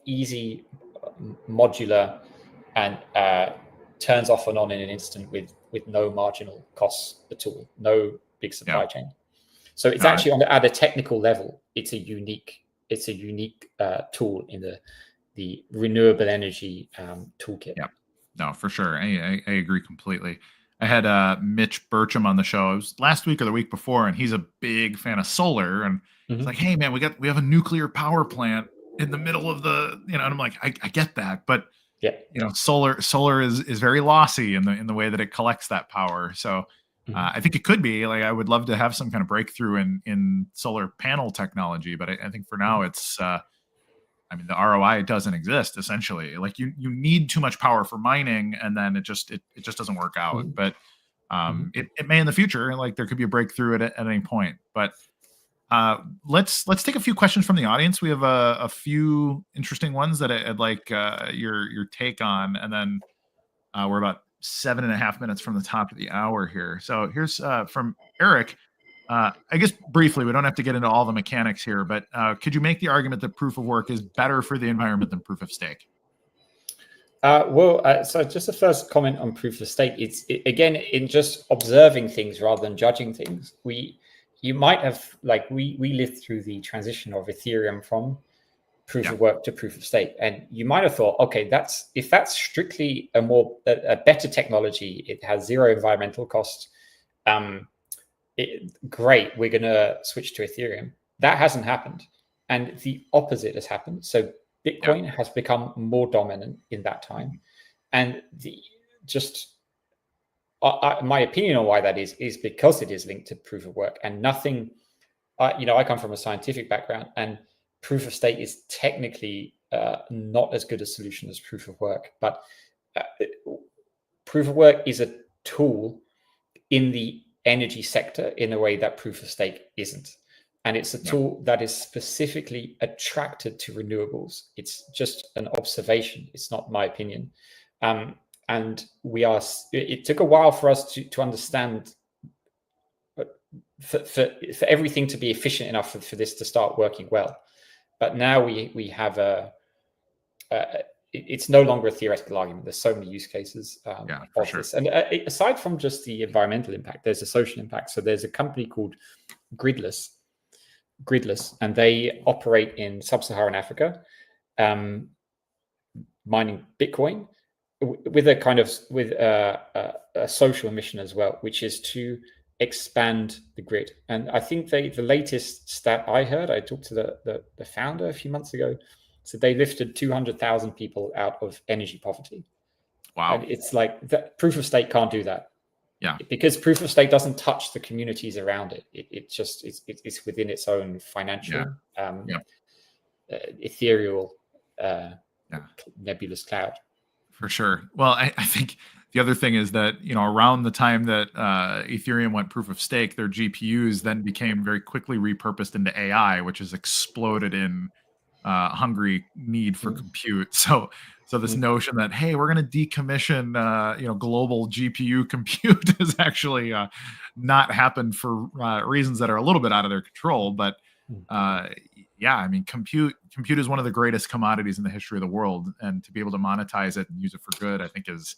Easy, modular, and turns off and on in an instant with no marginal costs at all, no big supply chain. So it's actually at a technical level, it's a unique tool in the renewable energy toolkit. Yeah, no, for sure. I agree completely. I had Mitch Burcham on the show. It was last week or the week before, and he's a big fan of solar. And it's like, hey man, we have a nuclear power plant in the middle of the, and I'm like, I get that, but solar is very lossy in the way that it collects that power. So I think it could be like, I would love to have some kind of breakthrough in solar panel technology, but I think for now it's the ROI doesn't exist essentially. Like you need too much power for mining, and then it just doesn't work out. But it may in the future, like there could be a breakthrough at any point. But let's take a few questions from the audience. We have a few interesting ones that I'd like your take on, and then we're about 7.5 minutes from the top of the hour here. So here's from Eric. I guess briefly, we don't have to get into all the mechanics here, but could you make the argument that proof of work is better for the environment than proof of stake? So just the first comment on proof of stake, again, in just observing things rather than judging things. You might have, like we lived through the transition of Ethereum from proof of work to proof of stake, and you might have thought, okay, if that's strictly a better technology, it has zero environmental costs. Great, we're going to switch to Ethereum. That hasn't happened, and the opposite has happened. So Bitcoin has become more dominant in that time, and my opinion on why that is because it is linked to proof of work, and nothing. I come from a scientific background, and proof of stake is technically not as good a solution as proof of work, but proof of work is a tool in the energy sector in a way that proof of stake isn't, and it's a tool that is specifically attracted to renewables. It's just an observation, it's not my opinion. And it took a while for us to understand for everything to be efficient enough for this to start working well. But now we have it's no longer a theoretical argument. There's so many use cases of this. And aside from just the environmental impact, there's a social impact. So there's a company called Gridless, and they operate in sub-Saharan Africa, mining Bitcoin with a social mission as well, which is to expand the grid. And I think the latest stat I heard, I talked to the founder a few months ago, so they lifted 200,000 people out of energy poverty. Wow. And it's like that proof of stake can't do that. Yeah. Because proof of stake doesn't touch the communities around it. It's within its own financial, ethereal, nebulous cloud. For sure. Well, I think the other thing is that, around the time that Ethereum went proof of stake, their GPUs then became very quickly repurposed into AI, which has exploded in hungry need for compute. So this notion that, hey, we're going to decommission, global GPU compute has actually not happened for reasons that are a little bit out of their control. But compute is one of the greatest commodities in the history of the world, and to be able to monetize it and use it for good, I think is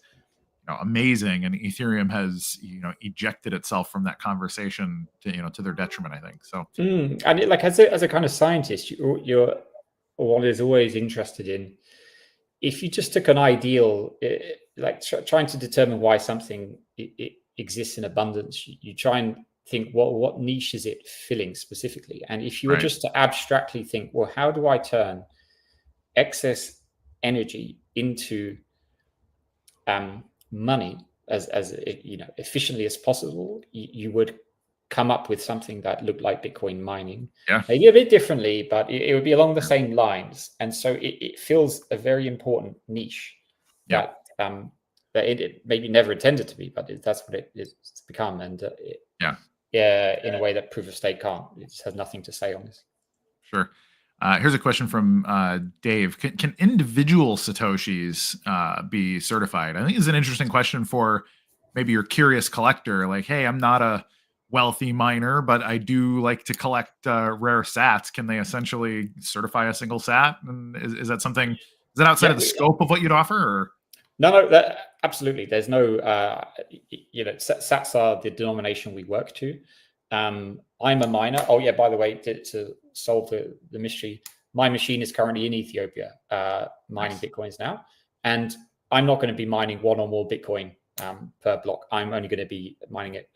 amazing. And Ethereum has ejected itself from that conversation to their detriment, I think. So and as a kind of scientist, you're one is always interested in, if you just took an ideal, trying to determine why something it exists in abundance, you try and think, what niche is it filling specifically? And if you were just to abstractly think, well, how do I turn excess energy into money as efficiently as possible, you would come up with something that looked like Bitcoin mining, maybe a bit differently, but it would be along the same lines. And so it fills a very important niche that it maybe never intended to be, but that's what it's become. And in a way that proof of stake can't. It just has nothing to say on this. Sure. Here's a question from Dave. Can individual Satoshis be certified? I think it's an interesting question for maybe your curious collector. Like, hey, I'm not a wealthy miner, but I do like to collect rare sats. Can they essentially certify a single sat? And is that something, is that outside of the scope of what you'd offer? Or? No, absolutely. There's no, sats are the denomination we work to. I'm a miner. Oh yeah, by the way, to solve the mystery, my machine is currently in Ethiopia mining Bitcoins now, and I'm not going to be mining one or more Bitcoin per block. I'm only going to be mining it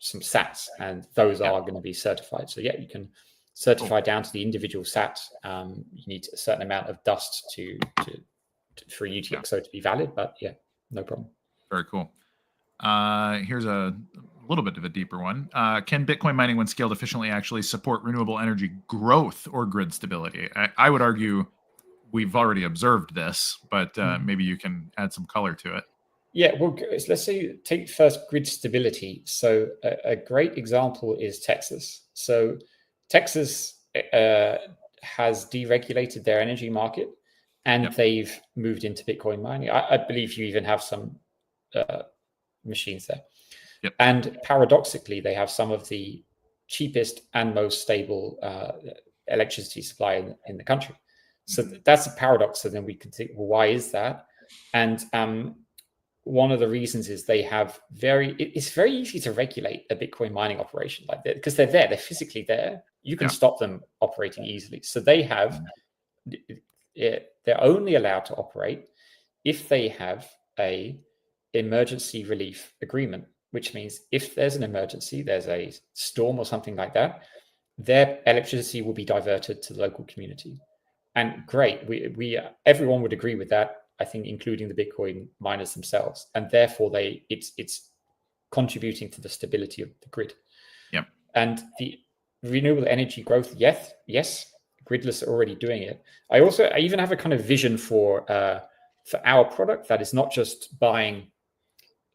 some sats, and those are going to be certified. So yeah, you can certify down to the individual sat. You need a certain amount of dust for UTXO to be valid, but yeah, no problem. Very cool. Here's a little bit of a deeper one. Can Bitcoin mining, when scaled efficiently, actually support renewable energy growth or grid stability? I would argue we've already observed this, but maybe you can add some color to it. Yeah, well, let's say take first grid stability. So a great example is Texas. So Texas has deregulated their energy market, and they've moved into Bitcoin mining. I believe you even have some machines there. And paradoxically, they have some of the cheapest and most stable electricity supply in the country. So that's a paradox. So then we can think, well, why is that? And one of the reasons is they have it's very easy to regulate a Bitcoin mining operation like that, because they're physically there. You can stop them operating easily. So they have, they're only allowed to operate if they have a emergency relief agreement, which means if there's an emergency, there's a storm or something like that, their electricity will be diverted to the local community. And great, everyone would agree with that, I think, including the Bitcoin miners themselves. And therefore it's contributing to the stability of the grid. Yep. And the renewable energy growth, yes, gridless are already doing it. I even have a kind of vision for our product that is not just buying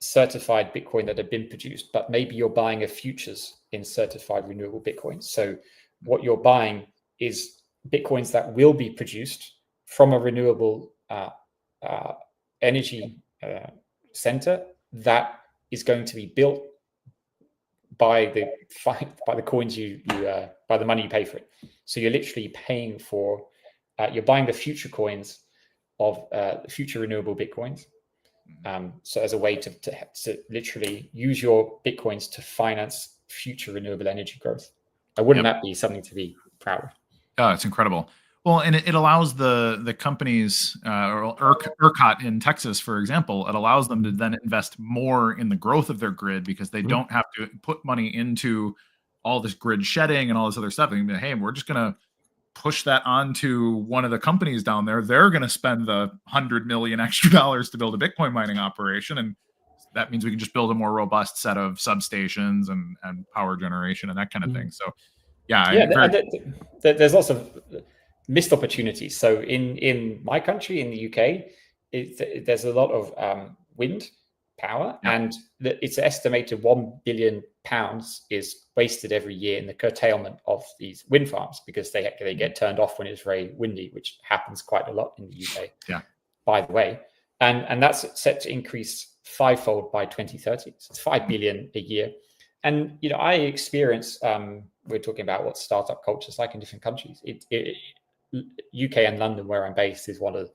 certified Bitcoin that have been produced, but maybe you're buying a futures in certified renewable Bitcoin. So what you're buying is Bitcoins that will be produced from a renewable energy center that is going to be built by the coins by the money you pay for it. So you're literally paying for, you're buying the future coins of future renewable Bitcoins. So as a way to literally use your Bitcoins to finance future renewable energy growth. Wouldn't that be something to be proud of? Oh, it's incredible. Well, and it allows the companies, or ERCOT in Texas, for example, it allows them to then invest more in the growth of their grid, because they don't have to put money into all this grid shedding and all this other stuff. And hey, we're just going to push that onto one of the companies down there. They're going to spend the $100 million extra to build a Bitcoin mining operation. And that means we can just build a more robust set of substations and power generation and that kind of thing. So there's lots of missed opportunities. So in my country, in the UK, there's a lot of wind power, and it's estimated £1 billion is wasted every year in the curtailment of these wind farms, because they get turned off when it's very windy, which happens quite a lot in the UK. By the way, and that's set to increase fivefold by 2030. So it's 5 billion a year. And I experience, we're talking about what startup culture is like in different countries. UK and London, where I'm based, is one of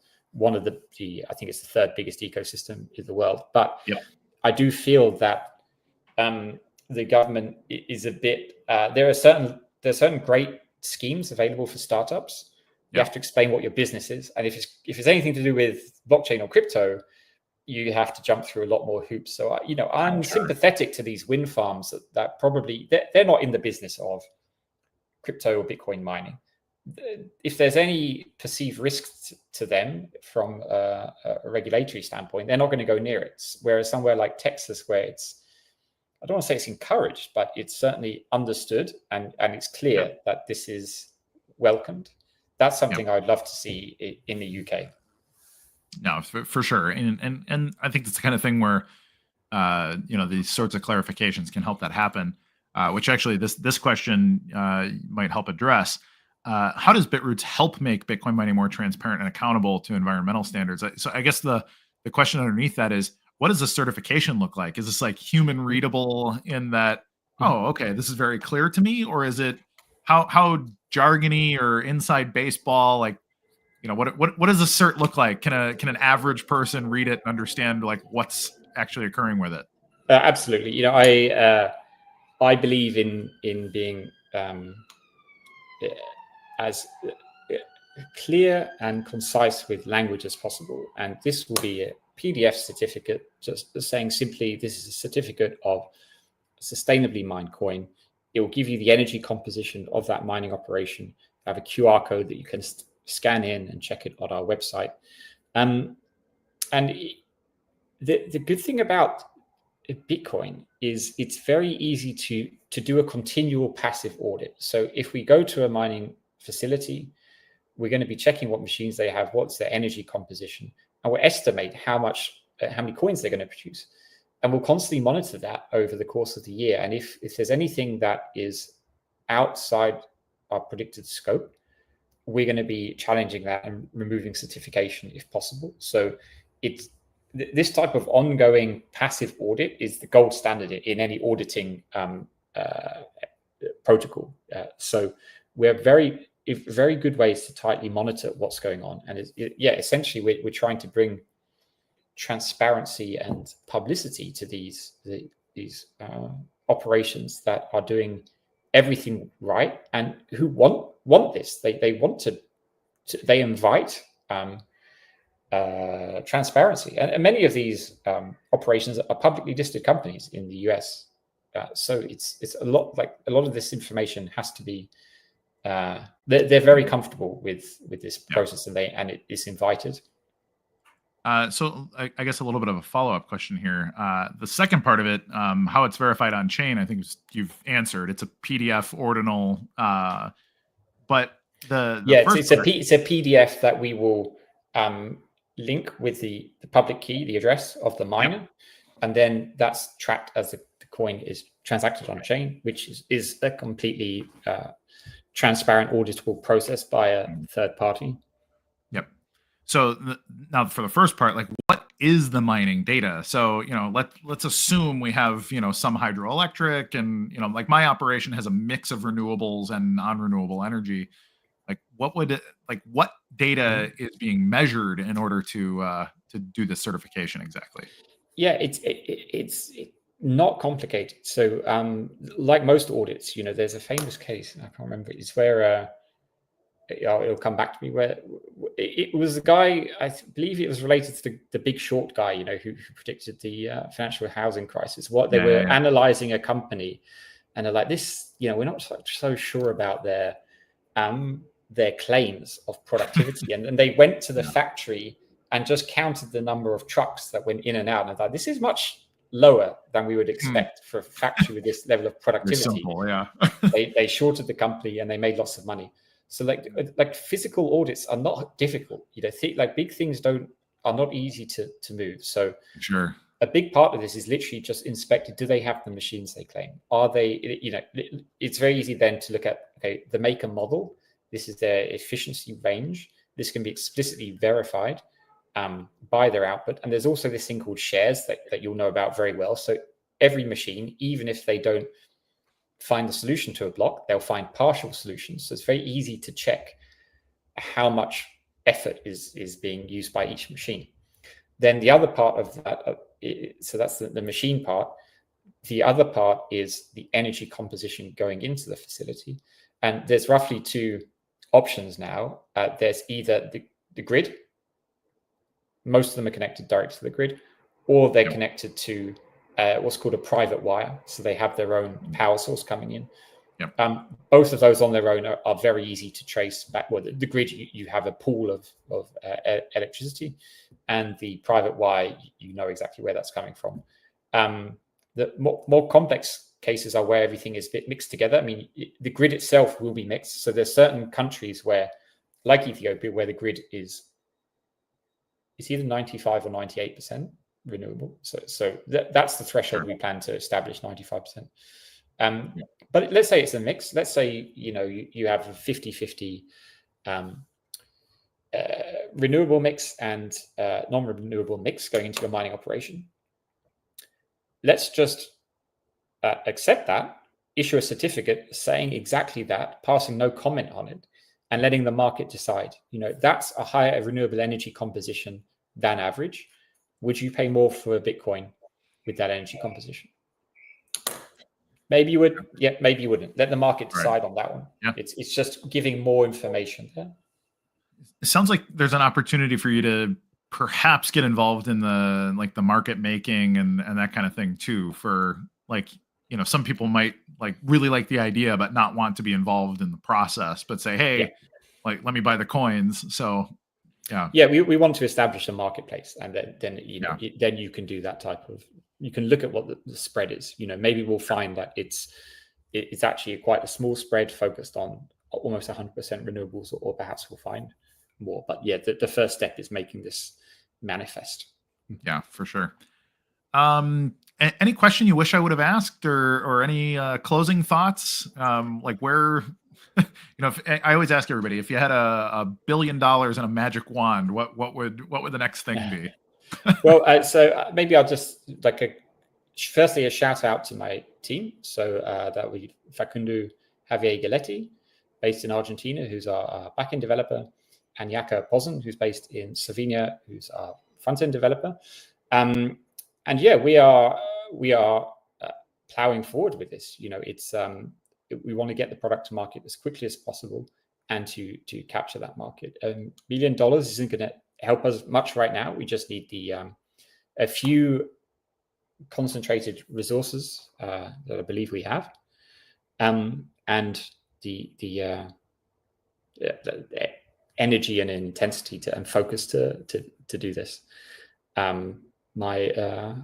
the I think it's the third biggest ecosystem in the world. But I do feel that the government is a bit. There are certain great schemes available for startups. You have to explain what your business is, and if it's anything to do with blockchain or crypto, you have to jump through a lot more hoops. So I'm sympathetic to these wind farms that probably they're not in the business of crypto or Bitcoin mining. If there's any perceived risk to them from a regulatory standpoint, they're not going to go near it. Whereas somewhere like Texas, where I don't want to say it's encouraged, but it's certainly understood and it's clear that this is welcomed. That's something I'd love to see in the UK. No, for sure. And I think that's the kind of thing where, these sorts of clarifications can help that happen, which actually this question might help address. how does Bitroots help make Bitcoin mining more transparent and accountable to environmental standards? So I guess the question underneath that is, what does the certification look like? Is this like human readable in that, oh, okay, this is very clear to me? Or is it how jargony or inside baseball? Like, what does a cert look like? Can an average person read it and understand like what's actually occurring with it? Absolutely. I believe in being as clear and concise with language as possible. And this will be a PDF certificate, just saying simply, this is a certificate of sustainably mined coin. It will give you the energy composition of that mining operation. You have a QR code that you can scan in and check it on our website. And the good thing about Bitcoin is it's very easy to do a continual passive audit. So if we go to a mining facility, we're going to be checking what machines they have, what's their energy composition, and we'll estimate how many coins they're going to produce. And we'll constantly monitor that over the course of the year. And if there's anything that is outside our predicted scope, we're going to be challenging that and removing certification if possible. So this type of ongoing passive audit is the gold standard in any auditing protocol. So we're very good ways to tightly monitor what's going on. And essentially we're trying to bring transparency and publicity to these operations that are doing everything right and who want this. They want to they invite transparency, and many of these operations are publicly listed companies in the US. So it's a lot of this information has to be they're very comfortable with this process, and it is invited. So I guess a little bit of a follow-up question here. The second part of it, how it's verified on chain, I think you've answered. It's a PDF ordinal, but it's a PDF that we will link with the public key, the address of the miner, and then that's tracked as the coin is transacted on chain, which is a completely transparent, auditable process by a third party. Yep. So now for the first part, like, what is the mining data? So, let's assume we have, some hydroelectric and, like my operation has a mix of renewables and non-renewable energy. Like what data is being measured in order to do this certification exactly? Yeah, it's not complicated. So like most audits, there's a famous case, I can't remember, it's where it'll come back to me, where it was a guy, I believe it was related to the Big Short guy, who predicted the financial housing crisis. They were analyzing a company, and they're like, this, we're not so sure about their claims of productivity. and they went to the factory and just counted the number of trucks that went in and out. And I thought, this is much lower than we would expect for a factory with this level of productivity. Simple, yeah. they shorted the company and they made lots of money. So like physical audits are not difficult. Big things are not easy to move. So sure. A big part of this is literally just inspected. Do they have the machines they claim? Are they, it's very easy then to look at, okay, the make and model. This is their efficiency range. This can be explicitly verified by their output. And there's also this thing called shares that you'll know about very well. So every machine, even if they don't find the solution to a block, they'll find partial solutions. So it's very easy to check how much effort is being used by each machine. Then the other part of that, so that's the machine part. The other part is the energy composition going into the facility. And there's roughly two options now. There's either the grid. Most of them are connected directly to the grid, or they're connected to what's called a private wire. So they have their own power source coming in. Yep. Both of those on their own are very easy to trace back. Well, the grid, you have a pool of electricity, and the private wire, you know exactly where that's coming from. The more complex cases are where everything is a bit mixed together. I mean, the grid itself will be mixed. So there's certain countries where, like Ethiopia, where the grid is either 95 or 98% renewable. So that's the threshold we plan to establish, 95%. But let's say it's a mix. Let's say, you have a 50-50 renewable mix and non-renewable mix going into your mining operation. Let's just accept that, issue a certificate saying exactly that, passing no comment on it, and letting the market decide. That's a higher renewable energy composition than average. Would you pay more for a Bitcoin with that energy composition? Maybe you would. Yeah, maybe you wouldn't. Let the market decide on that one. Yeah. It's just giving more information there. It sounds like there's an opportunity for you to perhaps get involved in the market making and that kind of thing too. For some people might really like the idea but not want to be involved in the process, but say, hey, let me buy the coins. So we want to establish a marketplace, and then you can do that type of. You can look at what the spread is. Maybe we'll find that it's actually quite a small spread focused on almost 100% renewables, or perhaps we'll find more. But the first step is making this manifest. Yeah, for sure. Any question you wish I would have asked, or any closing thoughts? Where, I always ask everybody, if you had $1 billion and a magic wand, what would the next thing be? Well, so maybe I'll just firstly a shout out to my team. So that Facundo Javier Galetti, based in Argentina, who's our backend developer, and Jaka Pozen, who's based in Slovenia, who's our front-end developer. And we are plowing forward with this. It's we want to get the product to market as quickly as possible, and to capture that market. $1 million isn't going to help us much right now. We just need a few concentrated resources that I believe we have, and the energy and intensity and focus to do this. My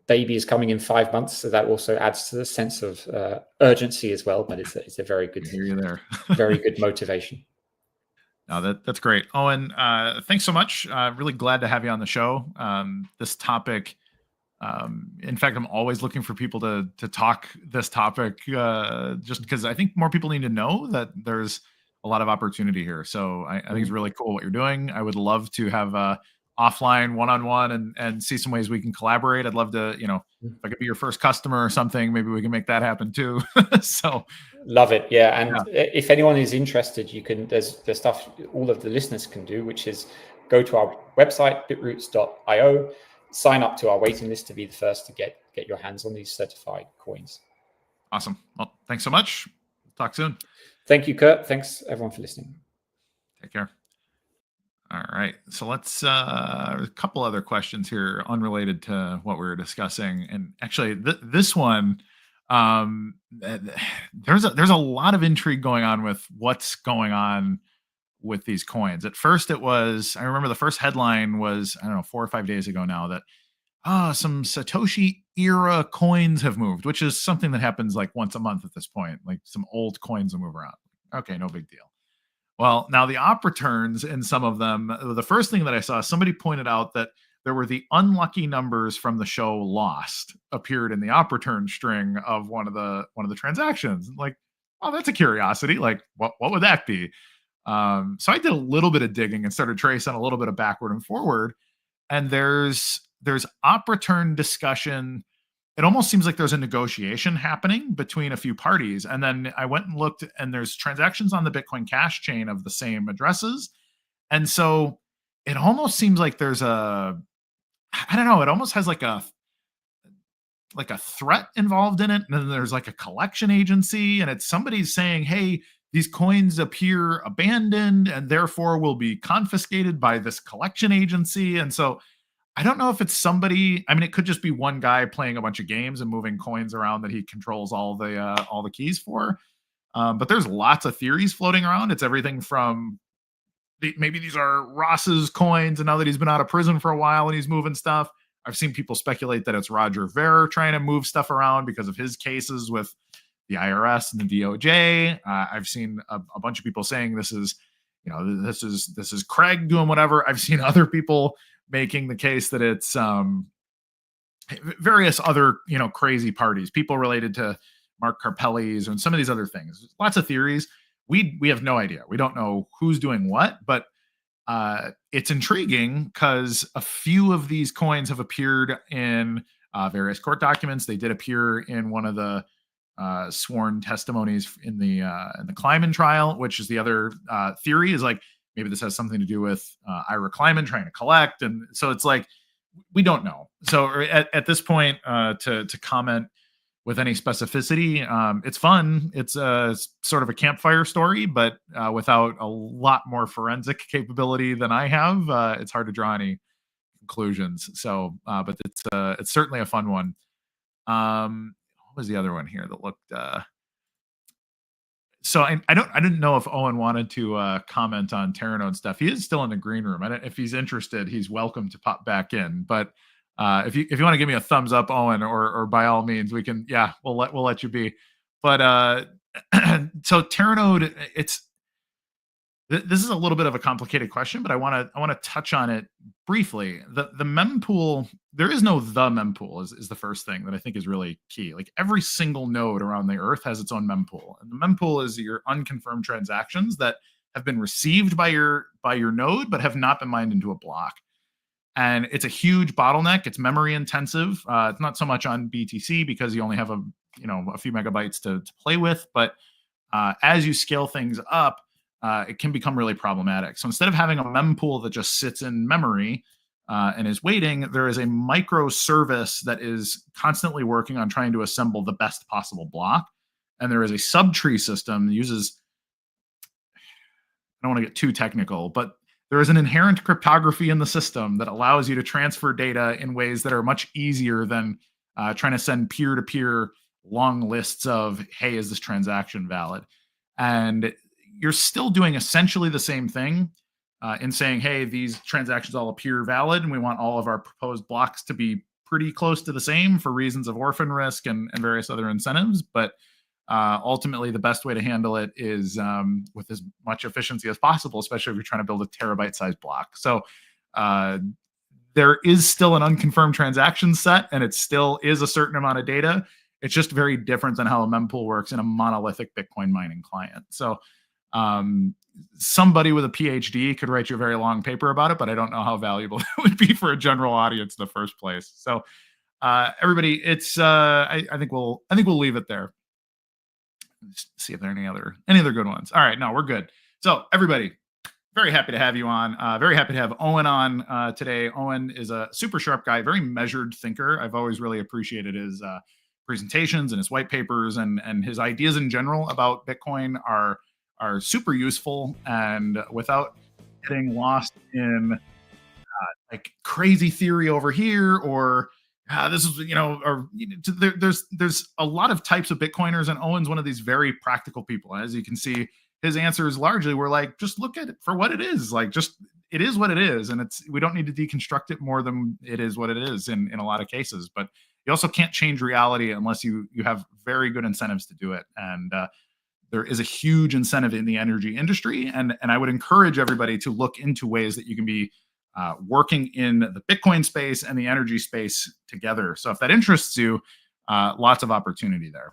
baby is coming in 5 months, so that also adds to the sense of urgency as well. But it's a very good, very good motivation. No, that's great, Owen. Thanks so much. Really glad to have you on the show. This topic, in fact, I'm always looking for people to talk this topic, just because I think more people need to know that there's a lot of opportunity here. So I think it's really cool what you're doing. I would love to have offline one-on-one and see some ways we can collaborate. I'd love to, if I could be your first customer or something, maybe we can make that happen too. So love it. Yeah. And if anyone is interested, there's stuff all of the listeners can do, which is go to our website, bitroots.io, sign up to our waiting list to be the first to get your hands on these certified coins. Awesome. Well, thanks so much. Talk soon. Thank you, Kurt. Thanks everyone for listening. Take care. All right. So let's a couple other questions here unrelated to what we were discussing. And actually this one, there's a lot of intrigue going on with what's going on with these coins. At first I remember the first headline was, 4 or 5 days ago now, that some Satoshi era coins have moved, which is something that happens like once a month at this point. Like some old coins will move around. Okay, no big deal. Well, now the op returns in some of them, the first thing that I saw, somebody pointed out that there were the unlucky numbers from the show Lost appeared in the op return string of one of the transactions. Like, oh, that's a curiosity. Like, what would that be? So I did a little bit of digging and started tracing a little bit of backward and forward. And there's op return discussion. It almost seems like there's a negotiation happening between a few parties. And then I went and looked, and there's transactions on the Bitcoin Cash chain of the same addresses. And so it almost seems like there's it almost has like a threat involved in it. And then there's like a collection agency, and it's somebody's saying, hey, these coins appear abandoned and therefore will be confiscated by this collection agency. And so I don't know if it's somebody. I mean, it could just be one guy playing a bunch of games and moving coins around that he controls all the keys for. But there's lots of theories floating around. It's everything from maybe these are Ross's coins, and now that he's been out of prison for a while and he's moving stuff. I've seen people speculate that it's Roger Ver trying to move stuff around because of his cases with the IRS and the DOJ. I've seen a bunch of people saying this is Craig doing whatever. I've seen other people making the case that it's various other, crazy parties, people related to Mark Karpellis and some of these other things. Lots of theories. We have no idea. We don't know who's doing what, but it's intriguing because a few of these coins have appeared in various court documents. They did appear in one of the sworn testimonies in the Kleiman trial, which is the other theory, is like maybe this has something to do with Ira Kleiman trying to collect, and so it's like we don't know. So at this point, to comment with any specificity, it's fun. It's a sort of a campfire story, but without a lot more forensic capability than I have, it's hard to draw any conclusions. So, but it's certainly a fun one. What was the other one here that looked? So I didn't know if Owen wanted to comment on Teranode stuff. He is still in the green room. If he's interested, he's welcome to pop back in. But if you want to give me a thumbs up, Owen, or by all means, we can. Yeah, we'll let you be. But so Teranode, this is a little bit of a complicated question, but I want to touch on it briefly. The mempool, there is no the mempool is the first thing that I think is really key. Like every single node around the earth has its own mempool. And the mempool is your unconfirmed transactions that have been received by your node, but have not been mined into a block. And it's a huge bottleneck. It's memory intensive. It's not so much on BTC because you only have a few megabytes to play with. But as you scale things up, it can become really problematic. So instead of having a mempool that just sits in memory and is waiting, there is a microservice that is constantly working on trying to assemble the best possible block. And there is a subtree system that uses, I don't want to get too technical, but there is an inherent cryptography in the system that allows you to transfer data in ways that are much easier than trying to send peer-to-peer long lists of, hey, is this transaction valid? And you're still doing essentially the same thing in saying, hey, these transactions all appear valid, and we want all of our proposed blocks to be pretty close to the same for reasons of orphan risk and various other incentives. But ultimately, the best way to handle it is with as much efficiency as possible, especially if you're trying to build a terabyte-sized block. So there is still an unconfirmed transaction set, and it still is a certain amount of data. It's just very different than how a mempool works in a monolithic Bitcoin mining client. So somebody with a PhD could write you a very long paper about it, but I don't know how valuable it would be for a general audience in the first place. So everybody, it's I think we'll leave it there. Let's see if there are any other good ones. All right, no, we're good. So everybody, very happy to have you on. Very happy to have Owen on today. Owen is a super sharp guy, very measured thinker. I've always really appreciated his presentations and his white papers, and his ideas in general about Bitcoin are super useful, and without getting lost in like crazy theory over here, or this is there's a lot of types of Bitcoiners, and Owen's one of these very practical people. As you can see, his answers largely were like, just look at it for what it is. Like, just it is what it is, and we don't need to deconstruct it more than it is what it is in a lot of cases. But you also can't change reality unless you have very good incentives to do it. And there is a huge incentive in the energy industry, and I would encourage everybody to look into ways that you can be working in the Bitcoin space and the energy space together. So if that interests you, lots of opportunity there.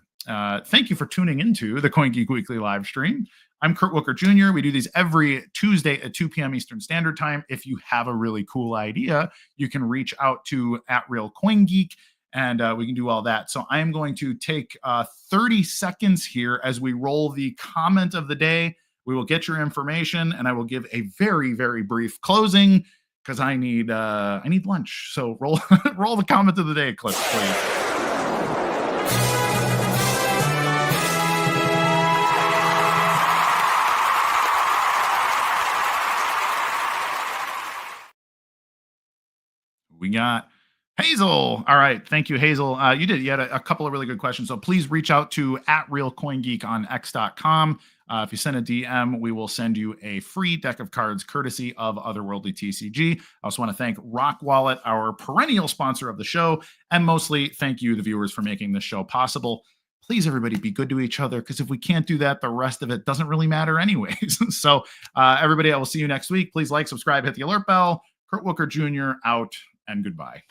Thank you for tuning into the CoinGeek Weekly Livestream. I'm Kurt Wuckert Jr. We do these every Tuesday at 2 p.m. Eastern Standard Time. If you have a really cool idea, you can reach out to @RealCoinGeek, and we can do all that. So I am going to take 30 seconds here as we roll the comment of the day. We will get your information, and I will give a very, very brief closing because I need lunch. So roll roll the comment of the day clip, please. We got Hazel. All right. Thank you, Hazel. You had a couple of really good questions. So please reach out to @RealCoinGeek on x.com. If you send a DM, we will send you a free deck of cards courtesy of Otherworldly TCG. I also want to thank Rock Wallet, our perennial sponsor of the show, and mostly thank you, the viewers, for making this show possible. Please, everybody, be good to each other, because if we can't do that, the rest of it doesn't really matter anyways. So everybody, I will see you next week. Please like, subscribe, hit the alert bell. Kurt Wuckert Jr. out, and goodbye.